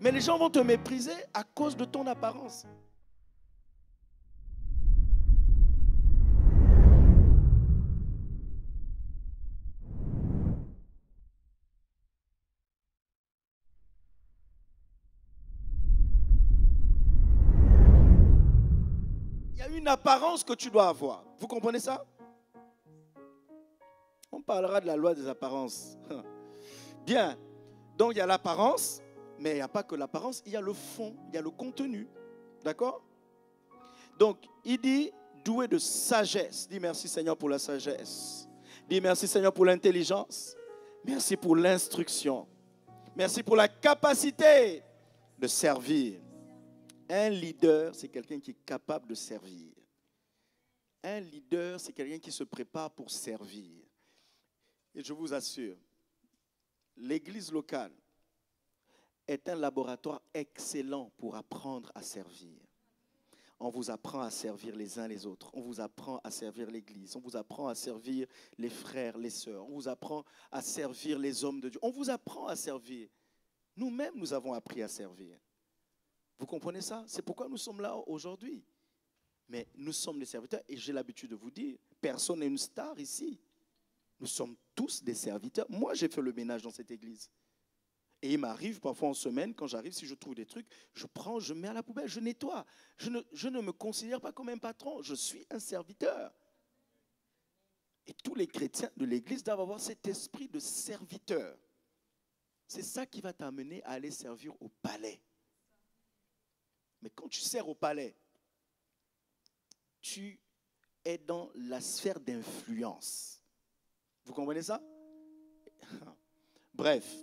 mais les gens vont te mépriser à cause de ton apparence. Il y a une apparence que tu dois avoir. Vous comprenez ça? On parlera de la loi des apparences. Bien. Donc, il y a l'apparence, mais il n'y a pas que l'apparence, il y a le fond, il y a le contenu. D'accord? Donc, il dit doué de sagesse. Dis merci Seigneur pour la sagesse. Dis merci Seigneur pour l'intelligence. Merci pour l'instruction. Merci pour la capacité de servir. Un leader, c'est quelqu'un qui est capable de servir. Un leader, c'est quelqu'un qui se prépare pour servir. Et je vous assure, l'église locale est un laboratoire excellent pour apprendre à servir. On vous apprend à servir les uns les autres. On vous apprend à servir l'église. On vous apprend à servir les frères, les sœurs. On vous apprend à servir les hommes de Dieu. On vous apprend à servir. Nous-mêmes, nous avons appris à servir. Vous comprenez ça? C'est pourquoi nous sommes là aujourd'hui. Mais nous sommes des serviteurs et j'ai l'habitude de vous dire, personne n'est une star ici. Nous sommes tous des serviteurs. Moi, j'ai fait le ménage dans cette église. Et il m'arrive parfois en semaine, quand j'arrive, si je trouve des trucs, je prends, je mets à la poubelle, je nettoie. Je ne me considère pas comme un patron, je suis un serviteur. Et tous les chrétiens de l'église doivent avoir cet esprit de serviteur. C'est ça qui va t'amener à aller servir au palais. Mais quand tu sers au palais, tu es dans la sphère d'influence. Vous comprenez ça? Bref.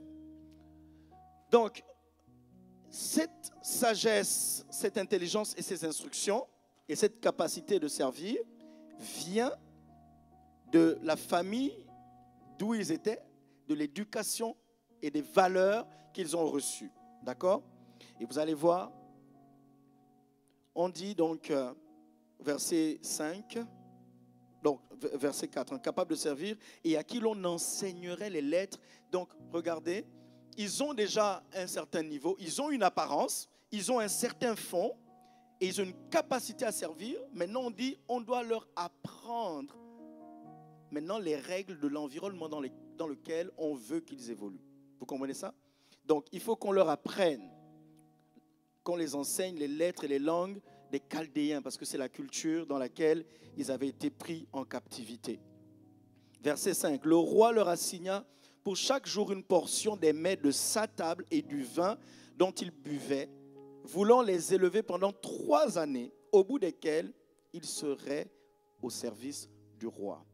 Donc, cette sagesse, cette intelligence et ces instructions et cette capacité de servir vient de la famille d'où ils étaient, de l'éducation et des valeurs qu'ils ont reçues. D'accord? Et vous allez voir, on dit donc, verset 5, donc verset 4, capable de servir et à qui l'on enseignerait les lettres. Donc, regardez, ils ont déjà un certain niveau, ils ont une apparence, ils ont un certain fond et ils ont une capacité à servir. Maintenant, on dit, on doit leur apprendre maintenant les règles de l'environnement dans lequel on veut qu'ils évoluent. Vous comprenez ça? Donc, il faut qu'on leur apprenne, qu'on les enseigne les lettres et les langues des Chaldéens, parce que c'est la culture dans laquelle ils avaient été pris en captivité. Verset 5, le roi leur assigna pour chaque jour une portion des mets de sa table et du vin dont ils buvaient, voulant les élever pendant 3 années, au bout desquelles ils seraient au service du roi.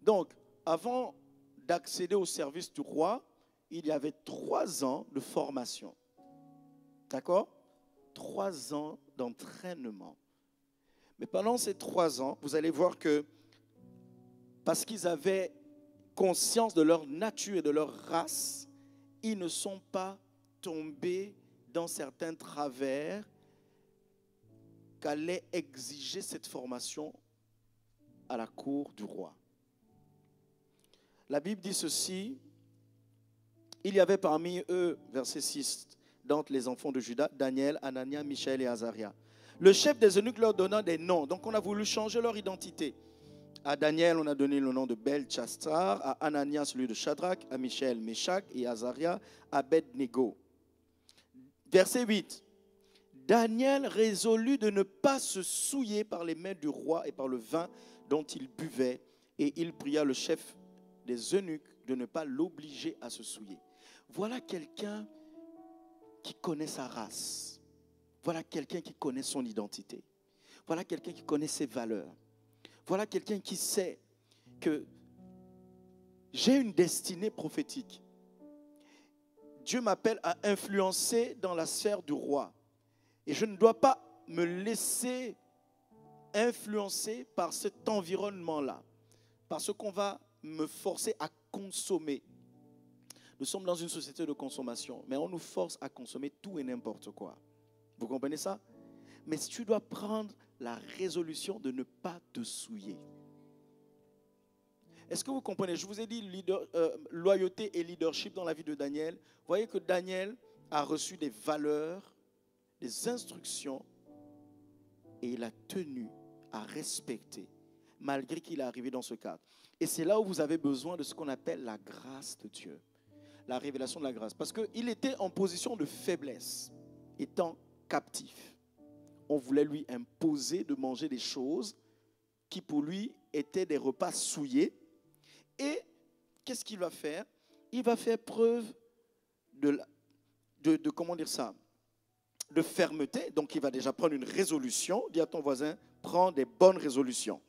Donc, avant d'accéder au service du roi, il y avait 3 ans de formation. D'accord? 3 ans d'entraînement. Mais pendant ces 3 ans, vous allez voir que parce qu'ils avaient conscience de leur nature et de leur race, ils ne sont pas tombés dans certains travers qu'allait exiger cette formation à la cour du roi. La Bible dit ceci, il y avait parmi eux, verset 6, d'entre les enfants de Juda, Daniel, Anania, Michaël et Azaria. Le chef des eunuques leur donna des noms, donc on a voulu changer leur identité. À Daniel, on a donné le nom de Belchassar, à Anania celui de Shadrach, à Michaël, Meshach et à Azaria, Abed-Nego. Verset 8. Daniel résolut de ne pas se souiller par les mains du roi et par le vin dont il buvait, et il pria le chef des eunuques de ne pas l'obliger à se souiller. Voilà quelqu'un qui connaît sa race. Voilà quelqu'un qui connaît son identité. Voilà quelqu'un qui connaît ses valeurs. Voilà quelqu'un qui sait que j'ai une destinée prophétique. Dieu m'appelle à influencer dans la sphère du roi. Et je ne dois pas me laisser influencer par cet environnement-là. Parce qu'on va me forcer à consommer. Nous sommes dans une société de consommation, mais on nous force à consommer tout et n'importe quoi. Vous comprenez ça? Mais si tu dois prendre la résolution de ne pas te souiller. Est-ce que vous comprenez? Je vous ai dit loyauté et leadership dans la vie de Daniel. Vous voyez que Daniel a reçu des valeurs, des instructions, et il a tenu à respecter, malgré qu'il est arrivé dans ce cadre. Et c'est là où vous avez besoin de ce qu'on appelle la grâce de Dieu. La révélation de la grâce. Parce qu'il était en position de faiblesse, étant captif. On voulait lui imposer de manger des choses qui pour lui étaient des repas souillés. Et qu'est-ce qu'il va faire? Il va faire preuve de comment dire ça? De fermeté. Donc il va déjà prendre une résolution. Dis à ton voisin, prends des bonnes résolutions.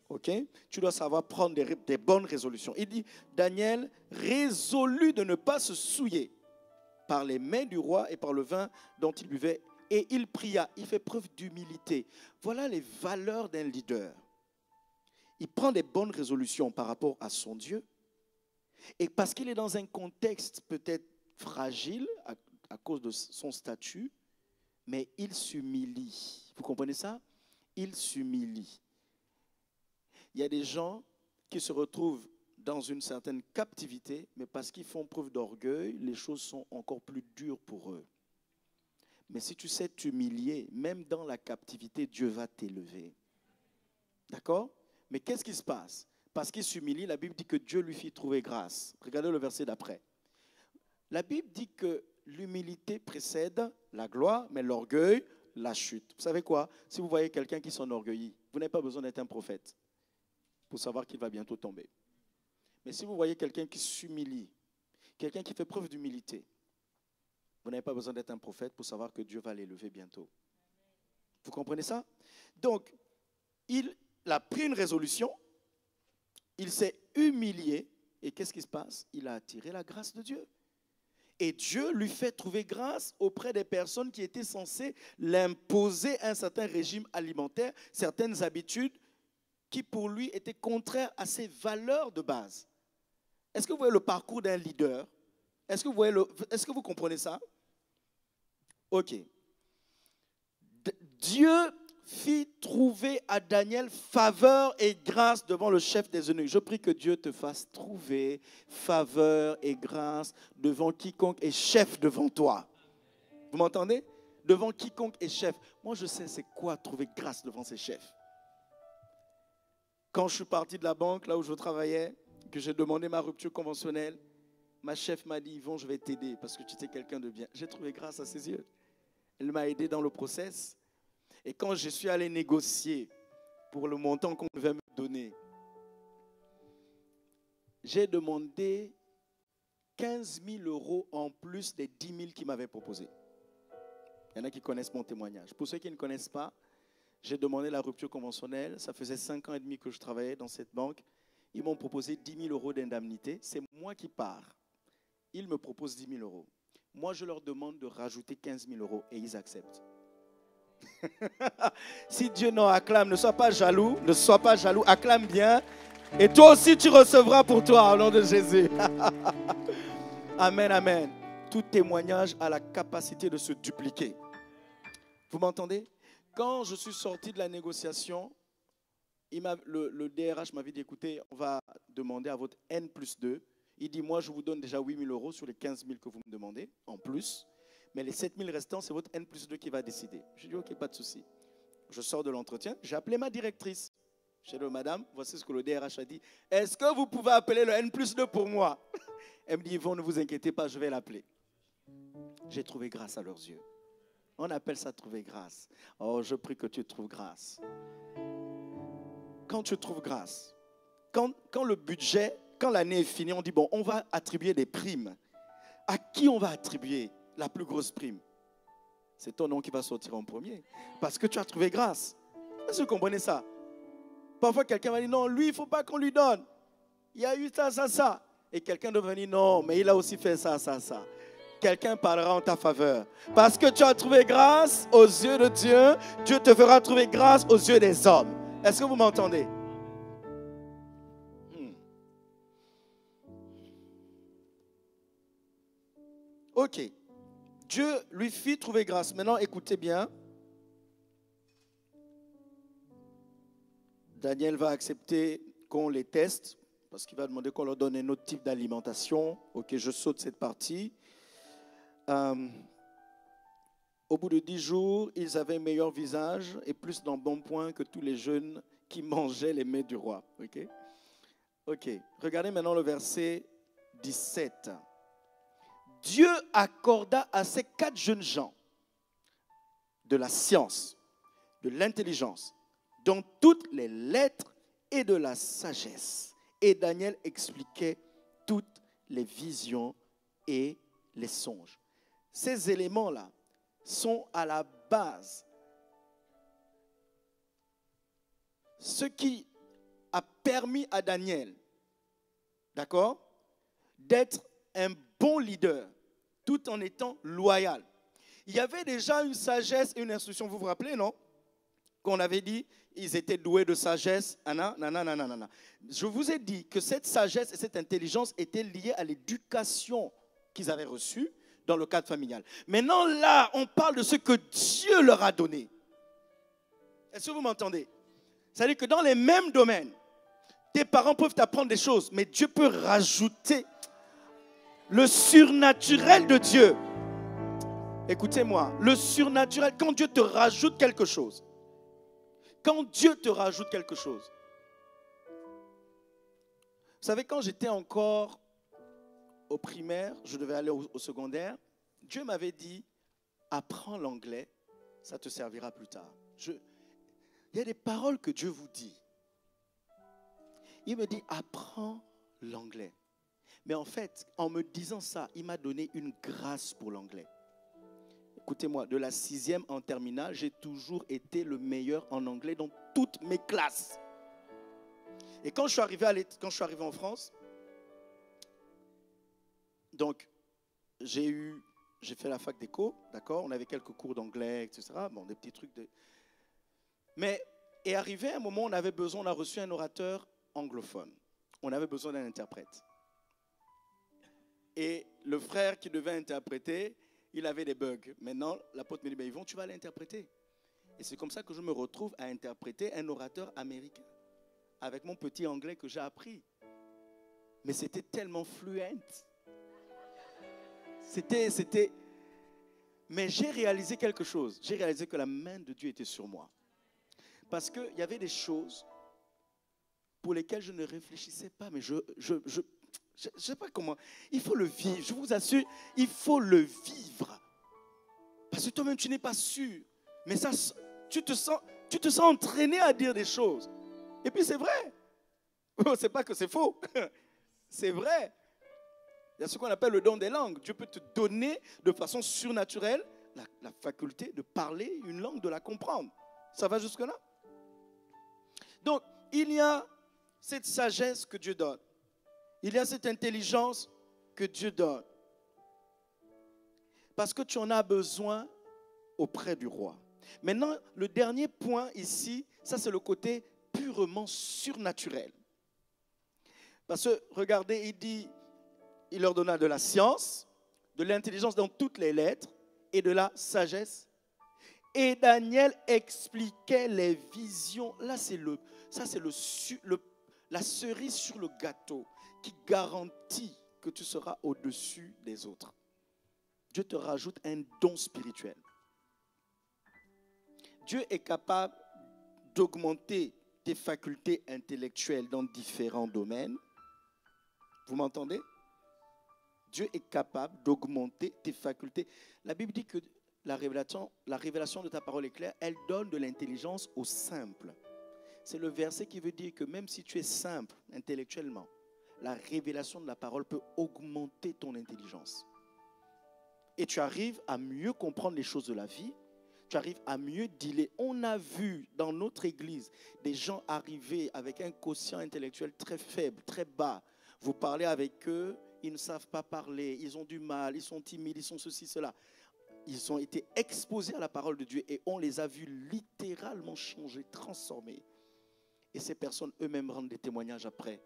Ok? Tu dois savoir prendre des bonnes résolutions. Il dit, Daniel résolut de ne pas se souiller par les mains du roi et par le vin dont il buvait. Et il pria, il fait preuve d'humilité. Voilà les valeurs d'un leader. Il prend des bonnes résolutions par rapport à son Dieu. Et parce qu'il est dans un contexte peut-être fragile à cause de son statut, mais il s'humilie. Vous comprenez ça? Il s'humilie. Il y a des gens qui se retrouvent dans une certaine captivité, mais parce qu'ils font preuve d'orgueil, les choses sont encore plus dures pour eux. Mais si tu sais t'humilier, même dans la captivité, Dieu va t'élever. D'accord? Mais qu'est-ce qui se passe? Parce qu'il s'humilie, la Bible dit que Dieu lui fit trouver grâce. Regardez le verset d'après. La Bible dit que l'humilité précède la gloire, mais l'orgueil, la chute. Vous savez quoi? Si vous voyez quelqu'un qui s'enorgueillit, vous n'avez pas besoin d'être un prophète pour savoir qu'il va bientôt tomber. Mais si vous voyez quelqu'un qui s'humilie, quelqu'un qui fait preuve d'humilité, vous n'avez pas besoin d'être un prophète pour savoir que Dieu va l'élever bientôt. Vous comprenez ça? Donc, il a pris une résolution, il s'est humilié, et qu'est-ce qui se passe? Il a attiré la grâce de Dieu. Et Dieu lui fait trouver grâce auprès des personnes qui étaient censées l'imposer un certain régime alimentaire, certaines habitudes qui pour lui étaient contraires à ses valeurs de base. Est-ce que vous voyez le parcours d'un leader? Est-ce que vous comprenez ça? Ok. Dieu fit trouver à Daniel faveur et grâce devant le chef des eunuques. Je prie que Dieu te fasse trouver faveur et grâce devant quiconque est chef devant toi. Vous m'entendez? Devant quiconque est chef. Moi, je sais c'est quoi trouver grâce devant ses chefs. Quand je suis parti de la banque, là où je travaillais, que j'ai demandé ma rupture conventionnelle, ma chef m'a dit, Yvon, je vais t'aider parce que tu es quelqu'un de bien. J'ai trouvé grâce à ses yeux. Elle m'a aidé dans le process. Et quand je suis allé négocier pour le montant qu'on devait me donner, j'ai demandé 15 000 € en plus des 10 000 qu'ils m'avaient proposé. Il y en a qui connaissent mon témoignage. Pour ceux qui ne connaissent pas, j'ai demandé la rupture conventionnelle. Ça faisait 5 ans et demi que je travaillais dans cette banque. Ils m'ont proposé 10 000 € d'indemnité. C'est moi qui pars. Ils me proposent 10 000 €. Moi, je leur demande de rajouter 15 000 € et ils acceptent. Si Dieu n'en acclame, ne sois pas jaloux, acclame bien. Et toi aussi, tu recevras pour toi au nom de Jésus. Amen, amen. Tout témoignage a la capacité de se dupliquer. Vous m'entendez? Quand je suis sorti de la négociation, le DRH m'avait dit, écoutez, on va demander à votre N+2. Il dit, moi, je vous donne déjà 8 000 € sur les 15 000 que vous me demandez, en plus. Mais les 7 000 restants, c'est votre N+2 qui va décider. Je dis, ok, pas de souci. Je sors de l'entretien, j'ai appelé ma directrice. J'ai dit, madame, voici ce que le DRH a dit. Est-ce que vous pouvez appeler le N+2 pour moi? Elle me dit, Yvon, ne vous inquiétez pas, je vais l'appeler. J'ai trouvé grâce à leurs yeux. On appelle ça trouver grâce. Oh, je prie que tu trouves grâce. Quand tu trouves grâce, quand le budget, quand l'année est finie, on dit, bon, on va attribuer des primes. À qui on va attribuer? la plus grosse prime? C'est ton nom qui va sortir en premier. Parce que tu as trouvé grâce. Est-ce que vous comprenez ça? Parfois, quelqu'un va dire, non, lui, il ne faut pas qu'on lui donne. Il y a eu ça, ça, ça. Et quelqu'un va dire, non, mais il a aussi fait ça, ça, ça. Quelqu'un parlera en ta faveur. Parce que tu as trouvé grâce aux yeux de Dieu, Dieu te fera trouver grâce aux yeux des hommes. Est-ce que vous m'entendez? Ok. Dieu lui fit trouver grâce. Maintenant, écoutez bien. Daniel va accepter qu'on les teste parce qu'il va demander qu'on leur donne un autre type d'alimentation. Ok, je saute cette partie. Au bout de 10 jours, ils avaient un meilleur visage et plus d'embonpoint que tous les jeunes qui mangeaient les mets du roi. Ok. Ok. Regardez maintenant le verset 17. Dieu accorda à ces 4 jeunes gens de la science, de l'intelligence, dans toutes les lettres et de la sagesse. Et Daniel expliquait toutes les visions et les songes. Ces éléments-là sont à la base. Ce qui a permis à Daniel, d'accord, d'être un bon leader, tout en étant loyal. Il y avait déjà une sagesse et une instruction, vous vous rappelez, non? Qu'on avait dit, ils étaient doués de sagesse. Je vous ai dit que cette sagesse et cette intelligence étaient liées à l'éducation qu'ils avaient reçue dans le cadre familial. Maintenant, là, on parle de ce que Dieu leur a donné. Est-ce que vous m'entendez? C'est-à-dire que dans les mêmes domaines, tes parents peuvent t'apprendre des choses, mais Dieu peut rajouter le surnaturel de Dieu. Écoutez-moi, le surnaturel, quand Dieu te rajoute quelque chose, quand Dieu te rajoute quelque chose. Vous savez, quand j'étais encore au primaire, je devais aller au secondaire, Dieu m'avait dit, apprends l'anglais, ça te servira plus tard. Il y a des paroles que Dieu vous dit. Il me dit, apprends l'anglais. Mais en fait, en me disant ça, il m'a donné une grâce pour l'anglais. Écoutez-moi, de la 6e en terminale, j'ai toujours été le meilleur en anglais dans toutes mes classes. Et quand je suis arrivé en France, donc j'ai fait la fac d'éco, d'accord, on avait quelques cours d'anglais, etc. Bon, des petits trucs de... Mais est arrivé un moment où on a reçu un orateur anglophone. On avait besoin d'un interprète. Et le frère qui devait interpréter, il avait des bugs. Maintenant, l'apôtre me dit, Yvon, tu vas l'interpréter. Et c'est comme ça que je me retrouve à interpréter un orateur américain avec mon petit anglais que j'ai appris. Mais c'était tellement fluent. C'était... Mais j'ai réalisé quelque chose. J'ai réalisé que la main de Dieu était sur moi. Parce qu'il y avait des choses pour lesquelles je ne réfléchissais pas, mais je ne sais pas comment. Il faut le vivre, je vous assure, il faut le vivre. Parce que toi-même, tu n'es pas sûr. Mais ça, tu te sens entraîné à dire des choses. Et puis c'est vrai. C'est pas que c'est faux. C'est vrai. Il y a ce qu'on appelle le don des langues. Dieu peut te donner de façon surnaturelle la faculté de parler une langue, de la comprendre. Ça va jusque-là? Donc, il y a cette sagesse que Dieu donne. Il y a cette intelligence que Dieu donne. Parce que tu en as besoin auprès du roi. Maintenant, le dernier point ici, ça c'est le côté purement surnaturel. Parce que, regardez, il leur donna de la science, de l'intelligence dans toutes les lettres et de la sagesse. Et Daniel expliquait les visions. Là, la cerise sur le gâteau qui garantit que tu seras au-dessus des autres. Dieu te rajoute un don spirituel. Dieu est capable d'augmenter tes facultés intellectuelles dans différents domaines. Vous m'entendez? Dieu est capable d'augmenter tes facultés. La Bible dit que la révélation de ta parole est claire, elle donne de l'intelligence aux simples. C'est le verset qui veut dire que même si tu es simple intellectuellement, la révélation de la parole peut augmenter ton intelligence. et tu arrives à mieux comprendre les choses de la vie. Tu arrives à mieux dealer. On a vu dans notre église des gens arriver avec un quotient intellectuel très faible, très bas. Vous parlez avec eux, ils ne savent pas parler, ils ont du mal, ils sont timides, ils sont ceci, cela. Ils ont été exposés à la parole de Dieu et on les a vus littéralement changer, transformer. Et ces personnes eux-mêmes rendent des témoignages après.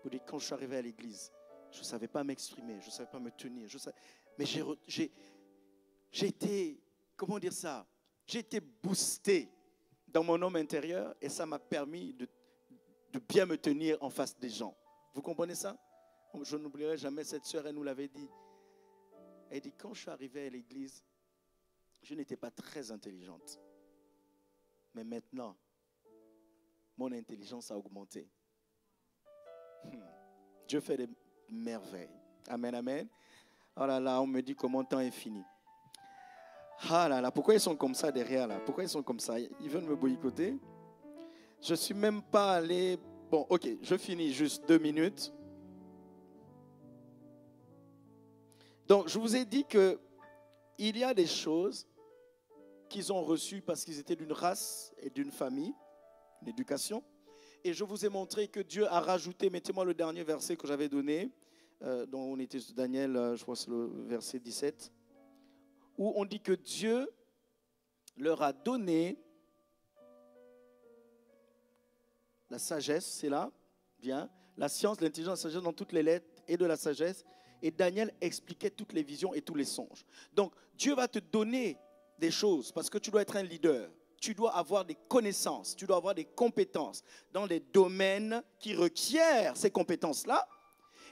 Vous dites, quand je suis arrivé à l'église, je ne savais pas m'exprimer, je ne savais pas me tenir. Mais j'ai été, comment dire ça? J'ai été boosté dans mon homme intérieur et ça m'a permis de bien me tenir en face des gens. Vous comprenez ça? Je n'oublierai jamais cette sœur, elle nous l'avait dit. Elle dit, quand je suis arrivé à l'église, je n'étais pas très intelligente. Mais maintenant, mon intelligence a augmenté. Dieu fait des merveilles. Amen, amen. Oh là là, on me dit que mon temps est fini. Ah là là, pourquoi ils sont comme ça derrière là? Pourquoi ils sont comme ça? Ils veulent me boycotter? Je ne suis même pas allé... Bon, ok, je finis juste 2 minutes. Donc, je vous ai dit qu'il y a des choses qu'ils ont reçues parce qu'ils étaient d'une race et d'une famille, une éducation. Et je vous ai montré que Dieu a rajouté, mettez-moi le dernier verset que j'avais donné, dont on était sur Daniel, je crois que c'est le verset 17, où on dit que Dieu leur a donné la sagesse, c'est là, bien, la science, l'intelligence, la sagesse dans toutes les lettres et de la sagesse. Et Daniel expliquait toutes les visions et tous les songes. Donc, Dieu va te donner des choses parce que tu dois être un leader. Tu dois avoir des connaissances, tu dois avoir des compétences dans les domaines qui requièrent ces compétences-là.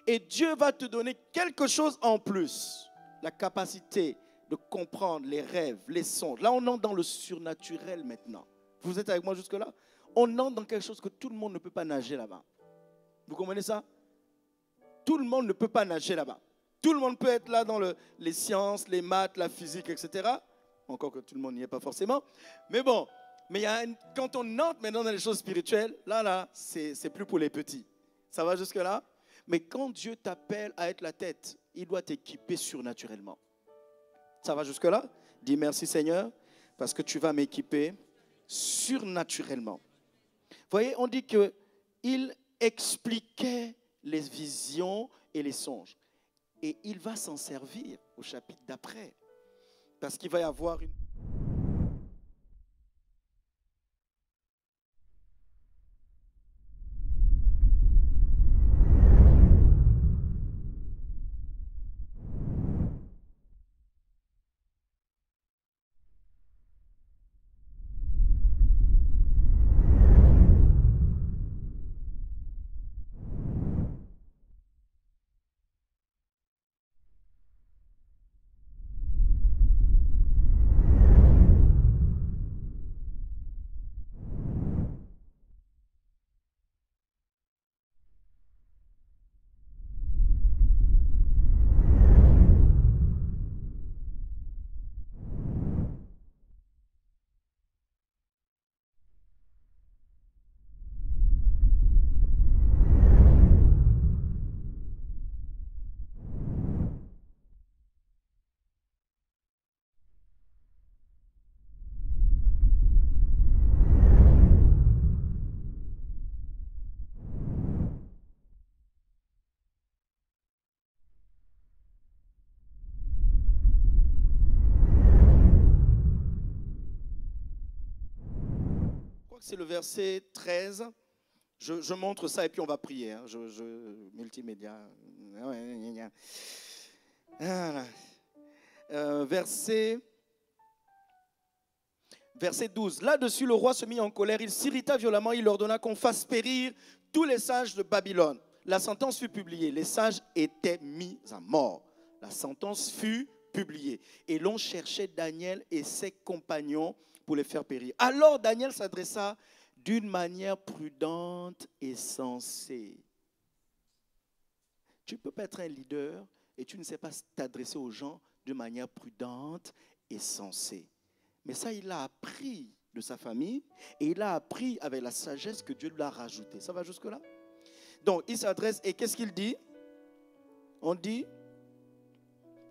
Et Dieu va te donner quelque chose en plus. La capacité de comprendre les rêves, les songes. Là, on entre dans le surnaturel maintenant. Vous êtes avec moi jusque-là? On entre dans quelque chose que tout le monde ne peut pas nager là-bas. Vous comprenez ça? Tout le monde ne peut pas nager là-bas. Tout le monde peut être là dans les sciences, les maths, la physique, etc. Encore que tout le monde n'y est pas forcément. Mais bon, quand on entre maintenant dans les choses spirituelles, là, c'est plus pour les petits. Ça va jusque-là? Mais quand Dieu t'appelle à être la tête, il doit t'équiper surnaturellement. Ça va jusque-là? Dis merci Seigneur, parce que tu vas m'équiper surnaturellement. Vous voyez, on dit qu'il expliquait les visions et les songes. Et il va s'en servir au chapitre d'après. Parce qu'il va y avoir une... C'est le verset 13. Je montre ça et puis on va prier. Hein. Multimédia. Voilà. Verset 12. Là-dessus, le roi se mit en colère. Il s'irrita violemment. Il ordonna qu'on fasse périr tous les sages de Babylone. La sentence fut publiée. Les sages étaient mis à mort. La sentence fut publiée. Et l'on cherchait Daniel et ses compagnons pour les faire périr. Alors Daniel s'adressa d'une manière prudente et sensée. Tu ne peux pas être un leader et tu ne sais pas t'adresser aux gens de manière prudente et sensée. Mais ça, il l'a appris de sa famille et il l'a appris avec la sagesse que Dieu lui a rajoutée. Ça va jusque-là? Donc, il s'adresse et qu'est-ce qu'il dit? On dit,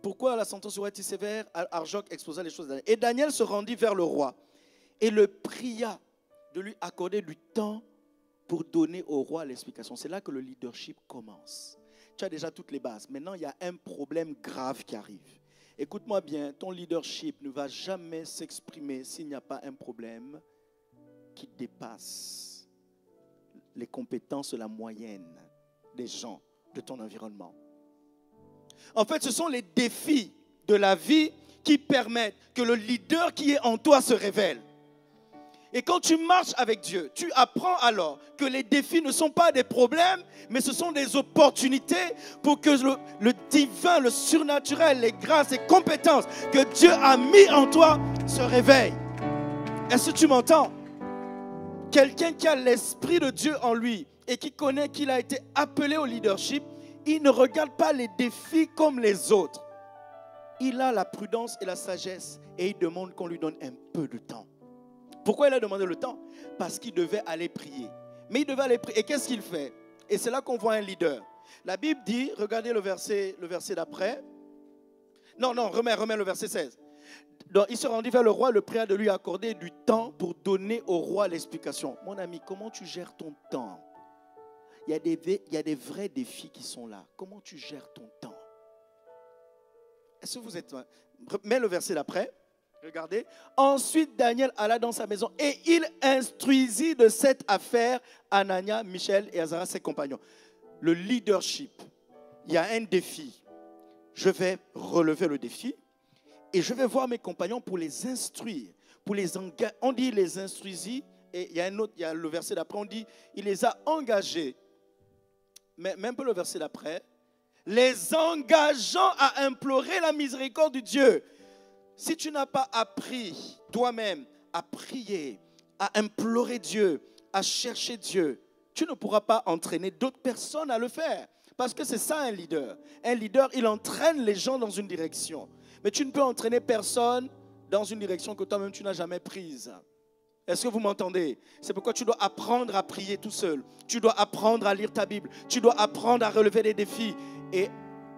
pourquoi la sentence aurait été sévère? Arjoc exposa les choses. Et Daniel se rendit vers le roi et le pria de lui accorder du temps pour donner au roi l'explication. C'est là que le leadership commence. Tu as déjà toutes les bases. Maintenant, il y a un problème grave qui arrive. Écoute-moi bien, ton leadership ne va jamais s'exprimer s'il n'y a pas un problème qui dépasse les compétences de la moyenne des gens de ton environnement. En fait, ce sont les défis de la vie qui permettent que le leader qui est en toi se révèle. Et quand tu marches avec Dieu, tu apprends alors que les défis ne sont pas des problèmes, mais ce sont des opportunités pour que le divin, le surnaturel, les grâces et compétences que Dieu a mis en toi se réveillent. Est-ce que tu m'entends? Quelqu'un qui a l'Esprit de Dieu en lui et qui connaît qu'il a été appelé au leadership, il ne regarde pas les défis comme les autres. Il a la prudence et la sagesse et il demande qu'on lui donne un peu de temps. Pourquoi il a demandé le temps? Parce qu'il devait aller prier. Mais il devait aller prier. Et qu'est-ce qu'il fait? Et c'est là qu'on voit un leader. La Bible dit, regardez le verset d'après. Non, remets le verset 16. Donc, il se rendit vers le roi, le pria de lui accorder du temps pour donner au roi l'explication. Mon ami, comment tu gères ton temps? Il y a des vrais défis qui sont là. Comment tu gères ton temps? Est-ce que vous êtes... Mets le verset d'après. Regardez. Ensuite, Daniel alla dans sa maison et il instruisit de cette affaire Anania, Michel et Azara, ses compagnons. Le leadership, il y a un défi. Je vais relever le défi et je vais voir mes compagnons pour les instruire, pour les engager. On dit les instruisit et il y a le verset d'après, on dit il les a engagés. Mais même peu le verset d'après, les engageant à implorer la miséricorde de Dieu. Si tu n'as pas appris toi-même à prier, à implorer Dieu, à chercher Dieu, tu ne pourras pas entraîner d'autres personnes à le faire. Parce que c'est ça un leader. Un leader, il entraîne les gens dans une direction. Mais tu ne peux entraîner personne dans une direction que toi-même tu n'as jamais prise. Est-ce que vous m'entendez? C'est pourquoi tu dois apprendre à prier tout seul. Tu dois apprendre à lire ta Bible. Tu dois apprendre à relever des défis. Et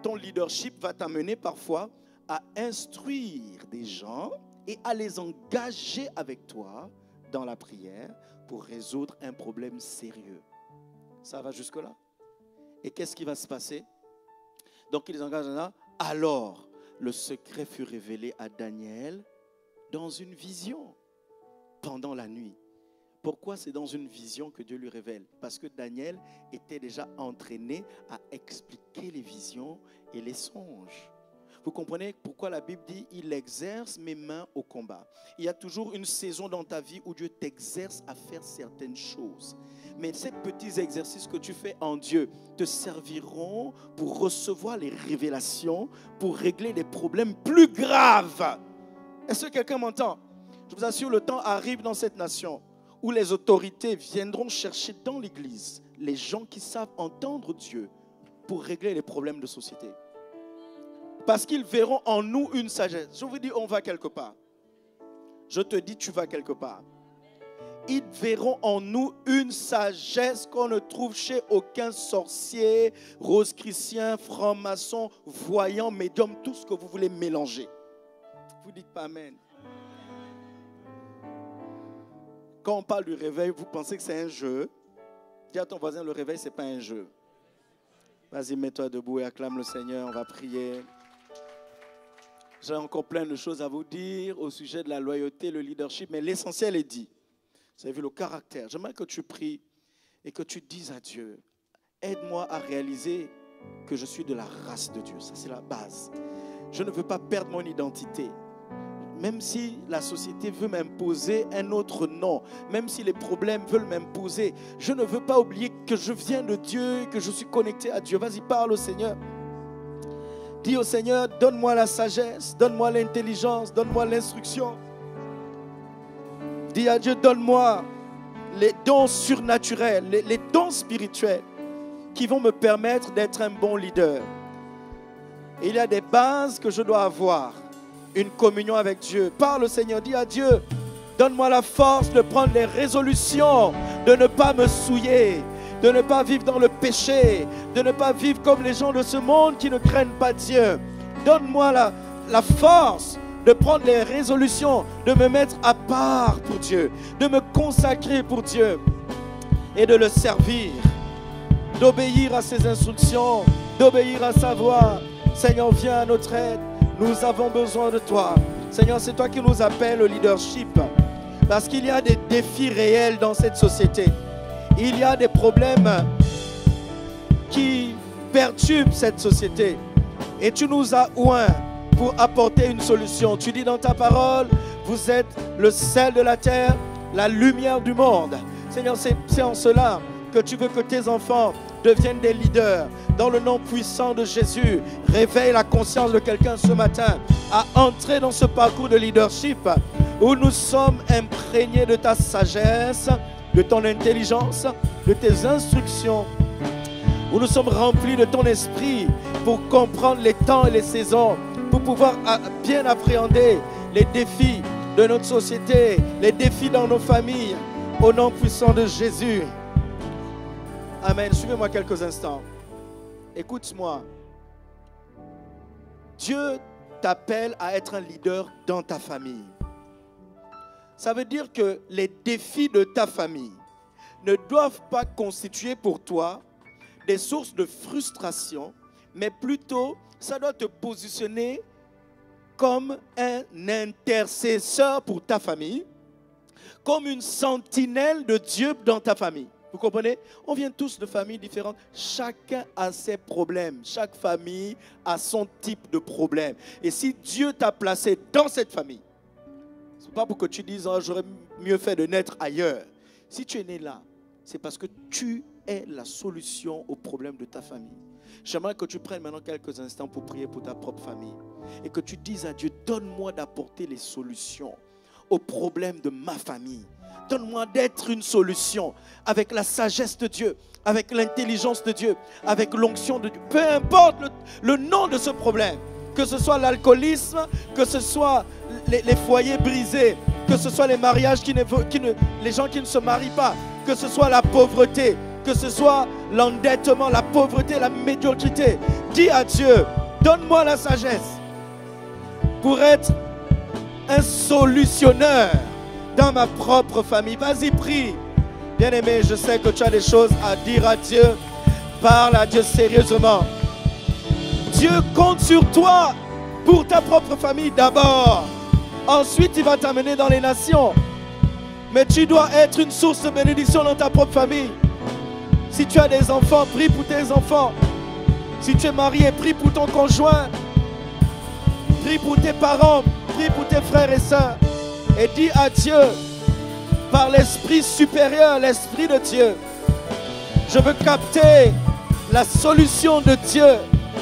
ton leadership va t'amener parfois à instruire des gens et à les engager avec toi dans la prière pour résoudre un problème sérieux. Ça va jusque-là? Et qu'est-ce qui va se passer? Donc, il les engage là. Alors, le secret fut révélé à Daniel dans une vision pendant la nuit. Pourquoi c'est dans une vision que Dieu lui révèle? Parce que Daniel était déjà entraîné à expliquer les visions et les songes. Vous comprenez pourquoi la Bible dit « Il exerce mes mains au combat ». Il y a toujours une saison dans ta vie où Dieu t'exerce à faire certaines choses. Mais ces petits exercices que tu fais en Dieu te serviront pour recevoir les révélations, pour régler les problèmes plus graves. Est-ce que quelqu'un m'entend? Je vous assure, le temps arrive dans cette nation où les autorités viendront chercher dans l'église les gens qui savent entendre Dieu pour régler les problèmes de société. Parce qu'ils verront en nous une sagesse. Je vous dis, on va quelque part. Je te dis, tu vas quelque part. Ils verront en nous une sagesse qu'on ne trouve chez aucun sorcier, rose-chrétien, franc-maçon, voyant, médium, tout ce que vous voulez mélanger. Vous dites pas amen. Quand on parle du réveil, vous pensez que c'est un jeu. Dis à ton voisin, le réveil, ce n'est pas un jeu. Vas-y, mets-toi debout et acclame le Seigneur, on va prier. J'ai encore plein de choses à vous dire au sujet de la loyauté, le leadership, mais l'essentiel est dit. Vous avez vu le caractère. J'aimerais que tu pries et que tu dises à Dieu, aide-moi à réaliser que je suis de la race de Dieu. Ça, c'est la base. Je ne veux pas perdre mon identité. Même si la société veut m'imposer un autre nom, même si les problèmes veulent m'imposer, je ne veux pas oublier que je viens de Dieu et que je suis connecté à Dieu. Vas-y, parle au Seigneur. Dis au Seigneur, donne-moi la sagesse, donne-moi l'intelligence, donne-moi l'instruction. Dis à Dieu, donne-moi les dons surnaturels, les dons spirituels qui vont me permettre d'être un bon leader. Et il y a des bases que je dois avoir. Une communion avec Dieu. Parle au Seigneur, dis à Dieu, donne-moi la force de prendre les résolutions, de ne pas me souiller, de ne pas vivre dans le péché, de ne pas vivre comme les gens de ce monde qui ne craignent pas Dieu. Donne-moi la force de prendre les résolutions, de me mettre à part pour Dieu, de me consacrer pour Dieu et de le servir, d'obéir à ses instructions, d'obéir à sa voix. Seigneur, viens à notre aide. Nous avons besoin de toi. Seigneur, c'est toi qui nous appelles au leadership. Parce qu'il y a des défis réels dans cette société. Il y a des problèmes qui perturbent cette société. Et tu nous as oints pour apporter une solution. Tu dis dans ta parole, vous êtes le sel de la terre, la lumière du monde. Seigneur, c'est en cela que tu veux que tes enfants deviennent des leaders. Dans le nom puissant de Jésus, réveille la conscience de quelqu'un ce matin à entrer dans ce parcours de leadership où nous sommes imprégnés de ta sagesse, de ton intelligence, de tes instructions, où nous sommes remplis de ton esprit pour comprendre les temps et les saisons, pour pouvoir bien appréhender les défis de notre société, les défis dans nos familles, au nom puissant de Jésus. Amen. Suivez-moi quelques instants. Écoute-moi. Dieu t'appelle à être un leader dans ta famille. Ça veut dire que les défis de ta famille ne doivent pas constituer pour toi des sources de frustration, mais plutôt, ça doit te positionner comme un intercesseur pour ta famille, comme une sentinelle de Dieu dans ta famille. Vous comprenez? On vient tous de familles différentes. Chacun a ses problèmes. Chaque famille a son type de problème. Et si Dieu t'a placé dans cette famille, ce n'est pas pour que tu dises oh, j'aurais mieux fait de naître ailleurs. Si tu es né là, c'est parce que tu es la solution au problème de ta famille. J'aimerais que tu prennes maintenant quelques instants pour prier pour ta propre famille. Et que tu dises à Dieu, donne-moi d'apporter les solutions aux problèmes de ma famille. Donne-moi d'être une solution avec la sagesse de Dieu, avec l'intelligence de Dieu, avec l'onction de Dieu. Peu importe le nom de ce problème, que ce soit l'alcoolisme, que ce soit les foyers brisés, que ce soit les mariages les gens qui ne se marient pas, que ce soit la pauvreté, que ce soit l'endettement, la pauvreté, la médiocrité. Dis à Dieu, donne-moi la sagesse pour être un solutionneur dans ma propre famille. Vas-y, prie. Bien-aimé, je sais que tu as des choses à dire à Dieu. Parle à Dieu sérieusement. Dieu compte sur toi pour ta propre famille d'abord. Ensuite, il va t'amener dans les nations. Mais tu dois être une source de bénédiction dans ta propre famille. Si tu as des enfants, prie pour tes enfants. Si tu es marié, prie pour ton conjoint. Prie pour tes parents. Prie pour tes frères et sœurs. Et dis à Dieu, par l'Esprit supérieur, l'Esprit de Dieu, je veux capter la solution de Dieu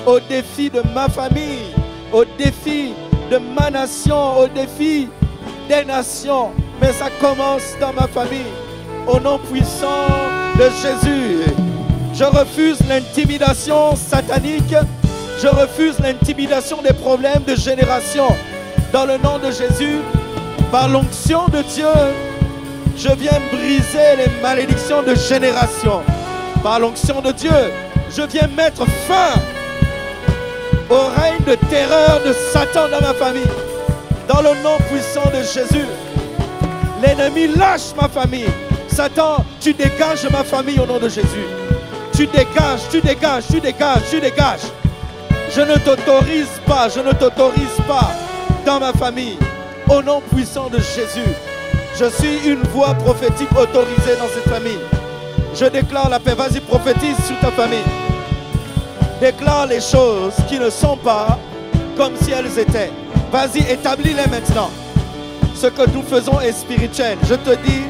aux défis de ma famille, aux défis de ma nation, aux défis des nations. Mais ça commence dans ma famille. Au nom puissant de Jésus, je refuse l'intimidation satanique. Je refuse l'intimidation des problèmes de génération. Dans le nom de Jésus, par l'onction de Dieu, je viens briser les malédictions de génération. Par l'onction de Dieu, je viens mettre fin au règne de terreur de Satan dans ma famille. Dans le nom puissant de Jésus, l'ennemi lâche ma famille. Satan, tu dégages ma famille au nom de Jésus. Tu dégages, tu dégages, tu dégages, tu dégages. Je ne t'autorise pas dans ma famille. Au nom puissant de Jésus, je suis une voix prophétique autorisée dans cette famille. Je déclare la paix. Vas-y, prophétise sur ta famille. Déclare les choses qui ne sont pas comme si elles étaient. Vas-y, établis-les maintenant. Ce que nous faisons est spirituel. Je te dis,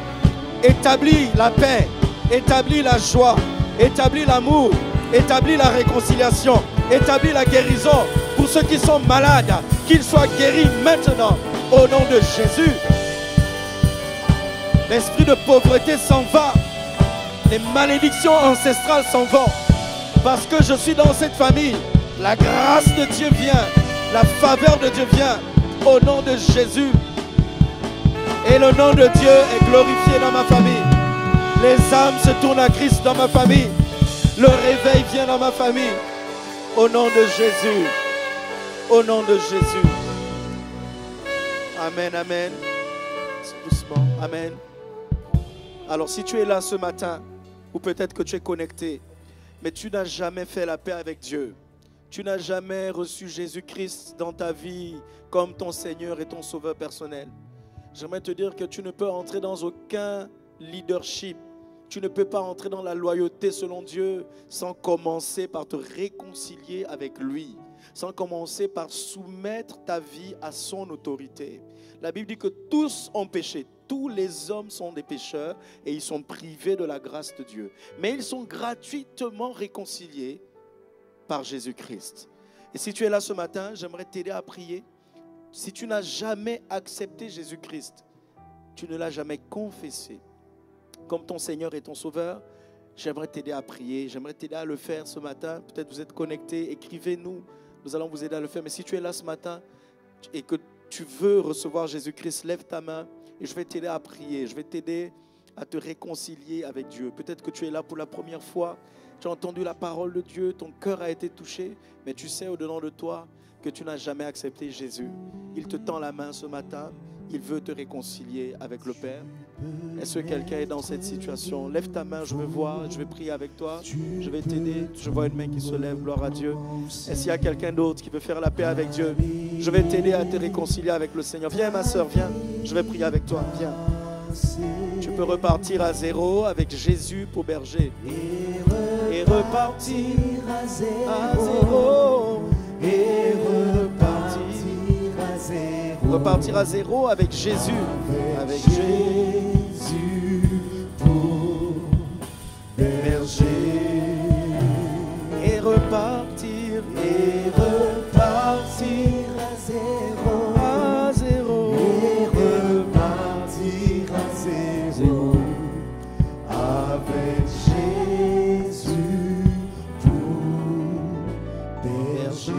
établis la paix, établis la joie, établis l'amour, établis la réconciliation, établis la guérison. Pour ceux qui sont malades, qu'ils soient guéris maintenant. Au nom de Jésus, l'esprit de pauvreté s'en va. Les malédictions ancestrales s'en vont. Parce que je suis dans cette famille, la grâce de Dieu vient. La faveur de Dieu vient. Au nom de Jésus. Et le nom de Dieu est glorifié dans ma famille. Les âmes se tournent à Christ dans ma famille. Le réveil vient dans ma famille. Au nom de Jésus. Au nom de Jésus. Amen, amen. Doucement, amen. Alors si tu es là ce matin, ou peut-être que tu es connecté, mais tu n'as jamais fait la paix avec Dieu, tu n'as jamais reçu Jésus-Christ dans ta vie comme ton Seigneur et ton Sauveur personnel, j'aimerais te dire que tu ne peux entrer dans aucun leadership. Tu ne peux pas entrer dans la loyauté selon Dieu sans commencer par te réconcilier avec lui, sans commencer par soumettre ta vie à son autorité. La Bible dit que tous ont péché, tous les hommes sont des pécheurs et ils sont privés de la grâce de Dieu. Mais ils sont gratuitement réconciliés par Jésus-Christ. Et si tu es là ce matin, j'aimerais t'aider à prier. Si tu n'as jamais accepté Jésus-Christ, tu ne l'as jamais confessé comme ton Seigneur et ton Sauveur, j'aimerais t'aider à prier, j'aimerais t'aider à le faire ce matin. Peut-être vous êtes connectés, écrivez-nous, nous allons vous aider à le faire. Mais si tu es là ce matin et que tu veux recevoir Jésus-Christ, lève ta main et je vais t'aider à prier, je vais t'aider à te réconcilier avec Dieu. Peut-être que tu es là pour la première fois, tu as entendu la parole de Dieu, ton cœur a été touché, mais tu sais au-dedans de toi que tu n'as jamais accepté Jésus. Il te tend la main ce matin. Il veut te réconcilier avec le Père. Est-ce que quelqu'un est dans cette situation? Lève ta main, je veux voir, je vais prier avec toi, je vais t'aider. Je vois une main qui se lève, gloire à Dieu. Est-ce qu'il y a quelqu'un d'autre qui veut faire la paix avec Dieu? Je vais t'aider à te réconcilier avec le Seigneur. Viens ma soeur, viens, je vais prier avec toi, viens. Tu peux repartir à zéro avec Jésus pour berger. Et repartir à zéro. Et repartir à zéro. Repartir à zéro avec Jésus. Avec Jésus pour berger. Et repartir à zéro. À zéro. Et repartir à zéro. Avec Jésus pour berger.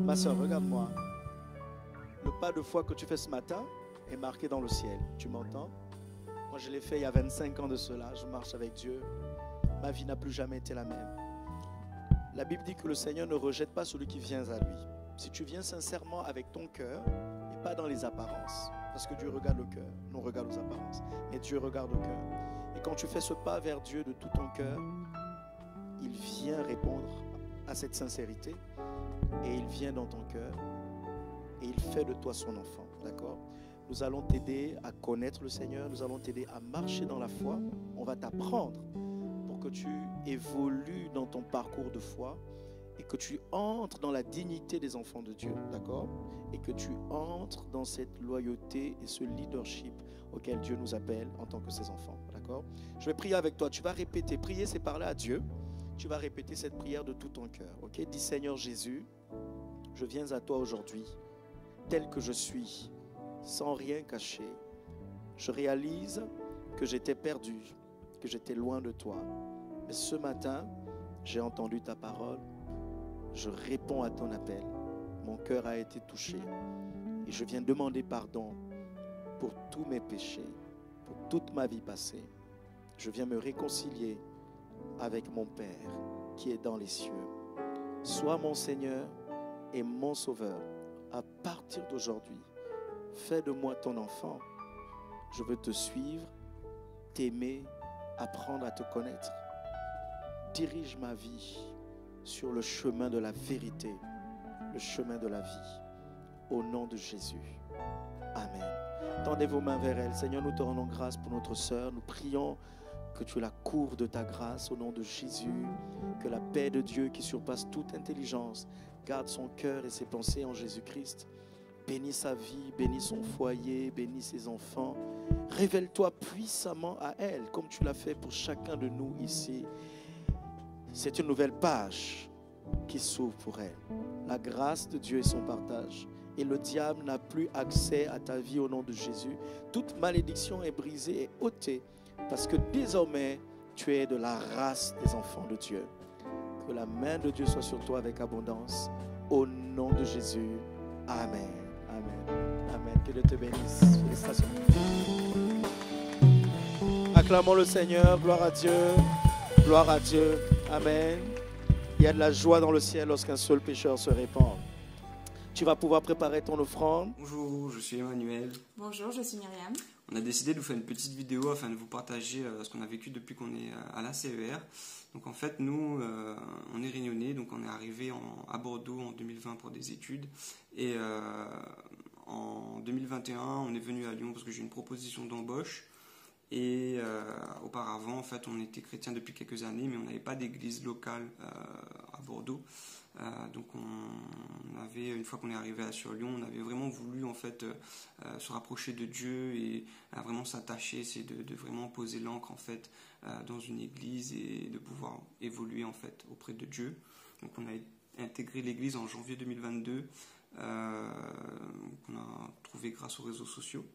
Ma soeur, regarde-moi. Le pas de foi que tu fais ce matin est marqué dans le ciel. Tu m'entends? Moi, je l'ai fait il y a 25 ans de cela. Je marche avec Dieu. Ma vie n'a plus jamais été la même. La Bible dit que le Seigneur ne rejette pas celui qui vient à lui. Si tu viens sincèrement avec ton cœur et pas dans les apparences, parce que Dieu regarde le cœur, nous on regarde aux apparences, mais Dieu regarde le cœur. Et quand tu fais ce pas vers Dieu de tout ton cœur, il vient répondre à cette sincérité et il vient dans ton cœur et il fait de toi son enfant, d'accord? Nous allons t'aider à connaître le Seigneur, nous allons t'aider à marcher dans la foi. On va t'apprendre pour que tu évolues dans ton parcours de foi et que tu entres dans la dignité des enfants de Dieu, d'accord? Et que tu entres dans cette loyauté et ce leadership auquel Dieu nous appelle en tant que ses enfants, d'accord? Je vais prier avec toi, tu vas répéter, prier c'est parler à Dieu. Tu vas répéter cette prière de tout ton cœur, ok? Dis Seigneur Jésus, je viens à toi aujourd'hui, tel que je suis, sans rien cacher. Je réalise que j'étais perdu, que j'étais loin de toi. Mais ce matin, j'ai entendu ta parole. Je réponds à ton appel. Mon cœur a été touché. Et je viens demander pardon pour tous mes péchés, pour toute ma vie passée. Je viens me réconcilier avec mon Père qui est dans les cieux. Sois mon Seigneur et mon Sauveur. À partir d'aujourd'hui, fais de moi ton enfant. Je veux te suivre, t'aimer, apprendre à te connaître. Dirige ma vie sur le chemin de la vérité, le chemin de la vie. Au nom de Jésus. Amen. Tendez vos mains vers elle. Seigneur, nous te rendons grâce pour notre sœur. Nous prions que tu la couvres de ta grâce au nom de Jésus. Que la paix de Dieu qui surpasse toute intelligence garde son cœur et ses pensées en Jésus-Christ. Bénis sa vie, bénis son foyer, bénis ses enfants. Révèle-toi puissamment à elle, comme tu l'as fait pour chacun de nous ici. C'est une nouvelle page qui s'ouvre pour elle. La grâce de Dieu et son partage. Et le diable n'a plus accès à ta vie au nom de Jésus. Toute malédiction est brisée et ôtée parce que désormais, tu es de la race des enfants de Dieu. Que la main de Dieu soit sur toi avec abondance. Au nom de Jésus. Amen. Amen. Amen. Que Dieu te bénisse. Félicitations. Acclamons le Seigneur. Gloire à Dieu. Gloire à Dieu. Amen. Il y a de la joie dans le ciel lorsqu'un seul pécheur se répand. Tu vas pouvoir préparer ton offrande. Bonjour, je suis Emmanuel. Bonjour, je suis Myriam. On a décidé de vous faire une petite vidéo afin de vous partager ce qu'on a vécu depuis qu'on est à la CER. Donc en fait, nous, on est réunionnais, donc on est arrivé à Bordeaux en 2020 pour des études. Et en 2021, on est venu à Lyon parce que j'ai une proposition d'embauche. Et auparavant, en fait, on était chrétiens depuis quelques années, mais on n'avait pas d'église locale à Bordeaux. Donc on avait, une fois qu'on est arrivé sur Lyon, on avait vraiment voulu en fait se rapprocher de Dieu et vraiment s'attacher, c'est de vraiment poser l'ancre en fait dans une église et de pouvoir évoluer en fait auprès de Dieu. Donc on a intégré l'église en janvier 2022 qu'on a trouvé grâce aux réseaux sociaux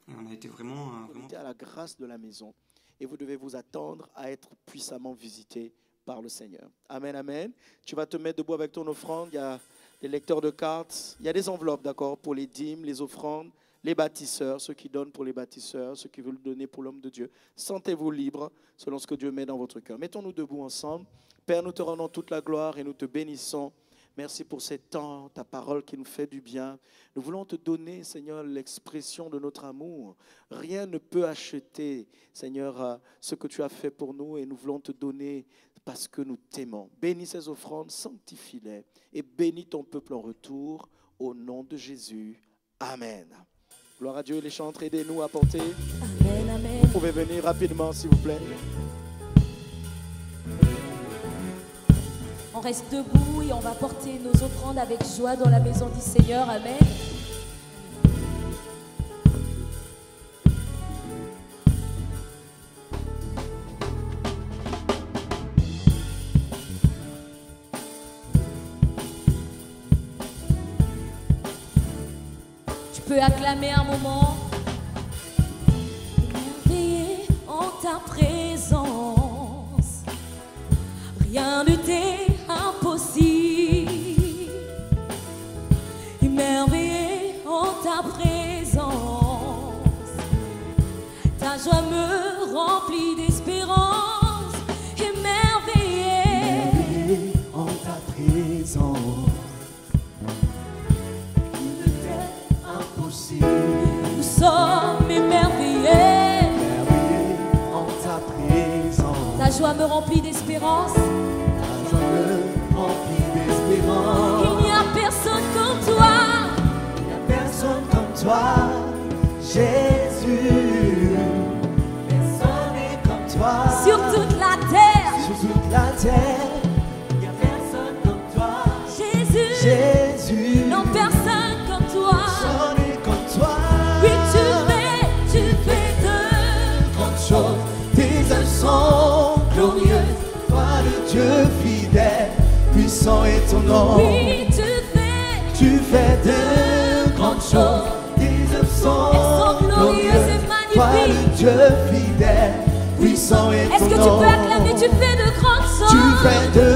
et on a été vraiment à la grâce de la maison et vous devez vous attendre à être puissamment visité par le Seigneur. Amen, amen. Tu vas te mettre debout avec ton offrande. Il y a des lecteurs de cartes. Il y a des enveloppes, d'accord, pour les dîmes, les offrandes, les bâtisseurs, ceux qui donnent pour les bâtisseurs, ceux qui veulent donner pour l'homme de Dieu. Sentez-vous libre selon ce que Dieu met dans votre cœur. Mettons-nous debout ensemble. Père, nous te rendons toute la gloire et nous te bénissons. Merci pour ces temps, ta parole qui nous fait du bien. Nous voulons te donner, Seigneur, l'expression de notre amour. Rien ne peut acheter, Seigneur, ce que tu as fait pour nous et nous voulons te donner parce que nous t'aimons. Bénis ces offrandes, sanctifie-les et bénis ton peuple en retour au nom de Jésus. Amen. Gloire à Dieu, les chantres, aidez-nous à porter. Amen, amen. Vous pouvez venir rapidement, s'il vous plaît. On reste debout et on va porter nos offrandes avec joie dans la maison du Seigneur. Amen. Tu peux acclamer un moment. Émerveillé en ta présence, rien ne t'est impossible. Émerveillé en ta présence, ta joie me remplit d'espérance. Émerveillé en ta présence, il ne t'est impossible. nous sommes émerveillés. Émerveillé en ta présence, Ta joie me remplit d'espérance. ta joie me remplit d'espérance. Il n'y a personne comme toi. Il n'y a personne comme toi, Jésus. Personne n'est comme toi. Sur toute la terre, Sur toute la terre, il n'y a personne comme toi, Jésus. Jésus. Non, personne comme toi. Personne n'est comme toi. Oui, tu fais de Grandes choses, tes œuvres sont glorieuses. Toi le Dieu fidèle, puissant est ton nom. Oui, Tu fais de grandes choses, tes œuvres sont sont glorieuses et magnifiques. Toi le Dieu fidèle, puissant est Est-ce ton que nom. tu peux acclamer? Tu fais de grandes choses. Tu fais de